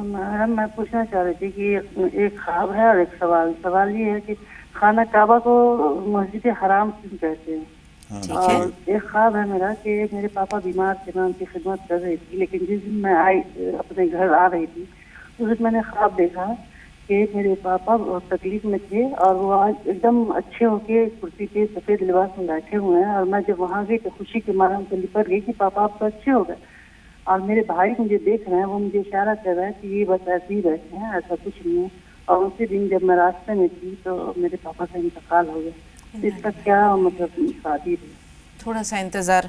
میڈم میں پوچھنا چاہ رہی تھی کہ ایک خواب ہے اور ایک سوال یہ ہے کہ خانہ کعبہ کو مسجد حرام کیوں کہتے ہیں. اور ایک خواب ہے میرا کہ میرے پاپا بیمار تھے, میں ان کی خدمت کر رہی تھی, لیکن جس دن میں آئی اپنے گھر آ رہی تھی اس دن میں نے خواب دیکھا کہ میرے پاپا تکلیف میں تھے اور وہ آج ایک دم اچھے ہو کے کرسی پہ سفید لباس میں بیٹھے ہوئے ہیں, اور میں جب وہاں گئی تو خوشی کے مارے ان کو لپٹ گئی کہ پاپا آپ تو اچھے ہو گئے. اور میرے بھائی مجھے دیکھ رہے ہیں, وہ مجھے اشارہ کر رہا ہے کہ یہ بس ایسے ہی بیٹھے ہیں, ایسا کچھ نہیں ہے. اور اسی دن جب میں راستے میں تھی تو میرے پاپا کا انتقال ہو گیا. اس کا کیا مطلب تعبیر ہے؟ تھوڑا سا انتظار.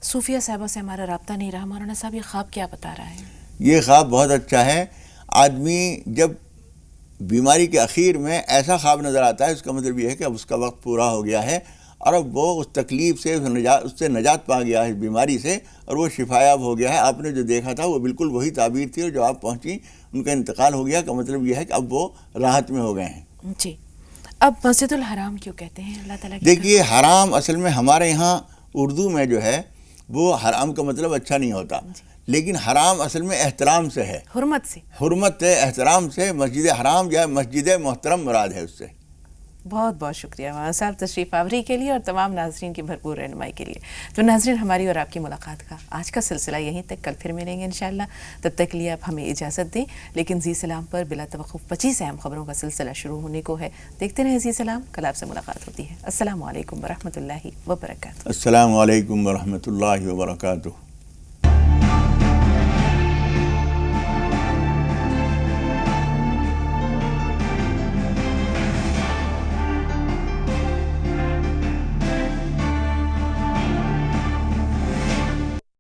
صوفیہ صاحبہ سے ہمارا رابطہ نہیں رہا. مولانا صاحب یہ خواب کیا بتا رہا ہے؟ یہ خواب بہت اچھا ہے. آدمی جب بیماری کے اخیر میں ایسا خواب نظر آتا ہے اس کا مطلب یہ ہے کہ اب اس کا وقت پورا ہو گیا ہے اور اب وہ اس تکلیف سے اس سے نجات پا گیا ہے، اس بیماری سے، اور وہ شفایاب ہو گیا ہے۔ آپ نے جو دیکھا تھا وہ بالکل وہی تعبیر تھی، اور جو آپ پہنچی ان کا انتقال ہو گیا، کا مطلب یہ ہے کہ اب وہ راحت میں ہو گئے ہیں۔ جی، اب مسجد الحرام کیوں کہتے ہیں اللہ تعالیٰ کی؟ دیکھیے حرام اصل میں ہمارے یہاں اردو میں جو ہے وہ حرام کا مطلب اچھا نہیں ہوتا، لیکن حرام اصل میں احترام سے ہے، حرمت سے، حرمت ہے، احترام سے۔ مسجد حرام یا مسجد محترم مراد ہے اس سے۔ بہت بہت شکریہ مولانا صاحب تشریف آوری کے لیے اور تمام ناظرین کی بھرپور رہنمائی کے لیے۔ تو ناظرین، ہماری اور آپ کی ملاقات کا آج کا سلسلہ یہیں تک، کل پھر ملیں گے انشاءاللہ۔ تب تک کے لیے آپ ہمیں اجازت دیں، لیکن زی سلام پر بلا توقف 25 اہم خبروں کا سلسلہ شروع ہونے کو ہے۔ دیکھتے رہیں زی سلام، کل آپ سے ملاقات ہوتی ہے۔ السلام علیکم ورحمۃ اللہ وبرکاتہ۔ السلام علیکم ورحمۃ اللہ وبرکاتہ۔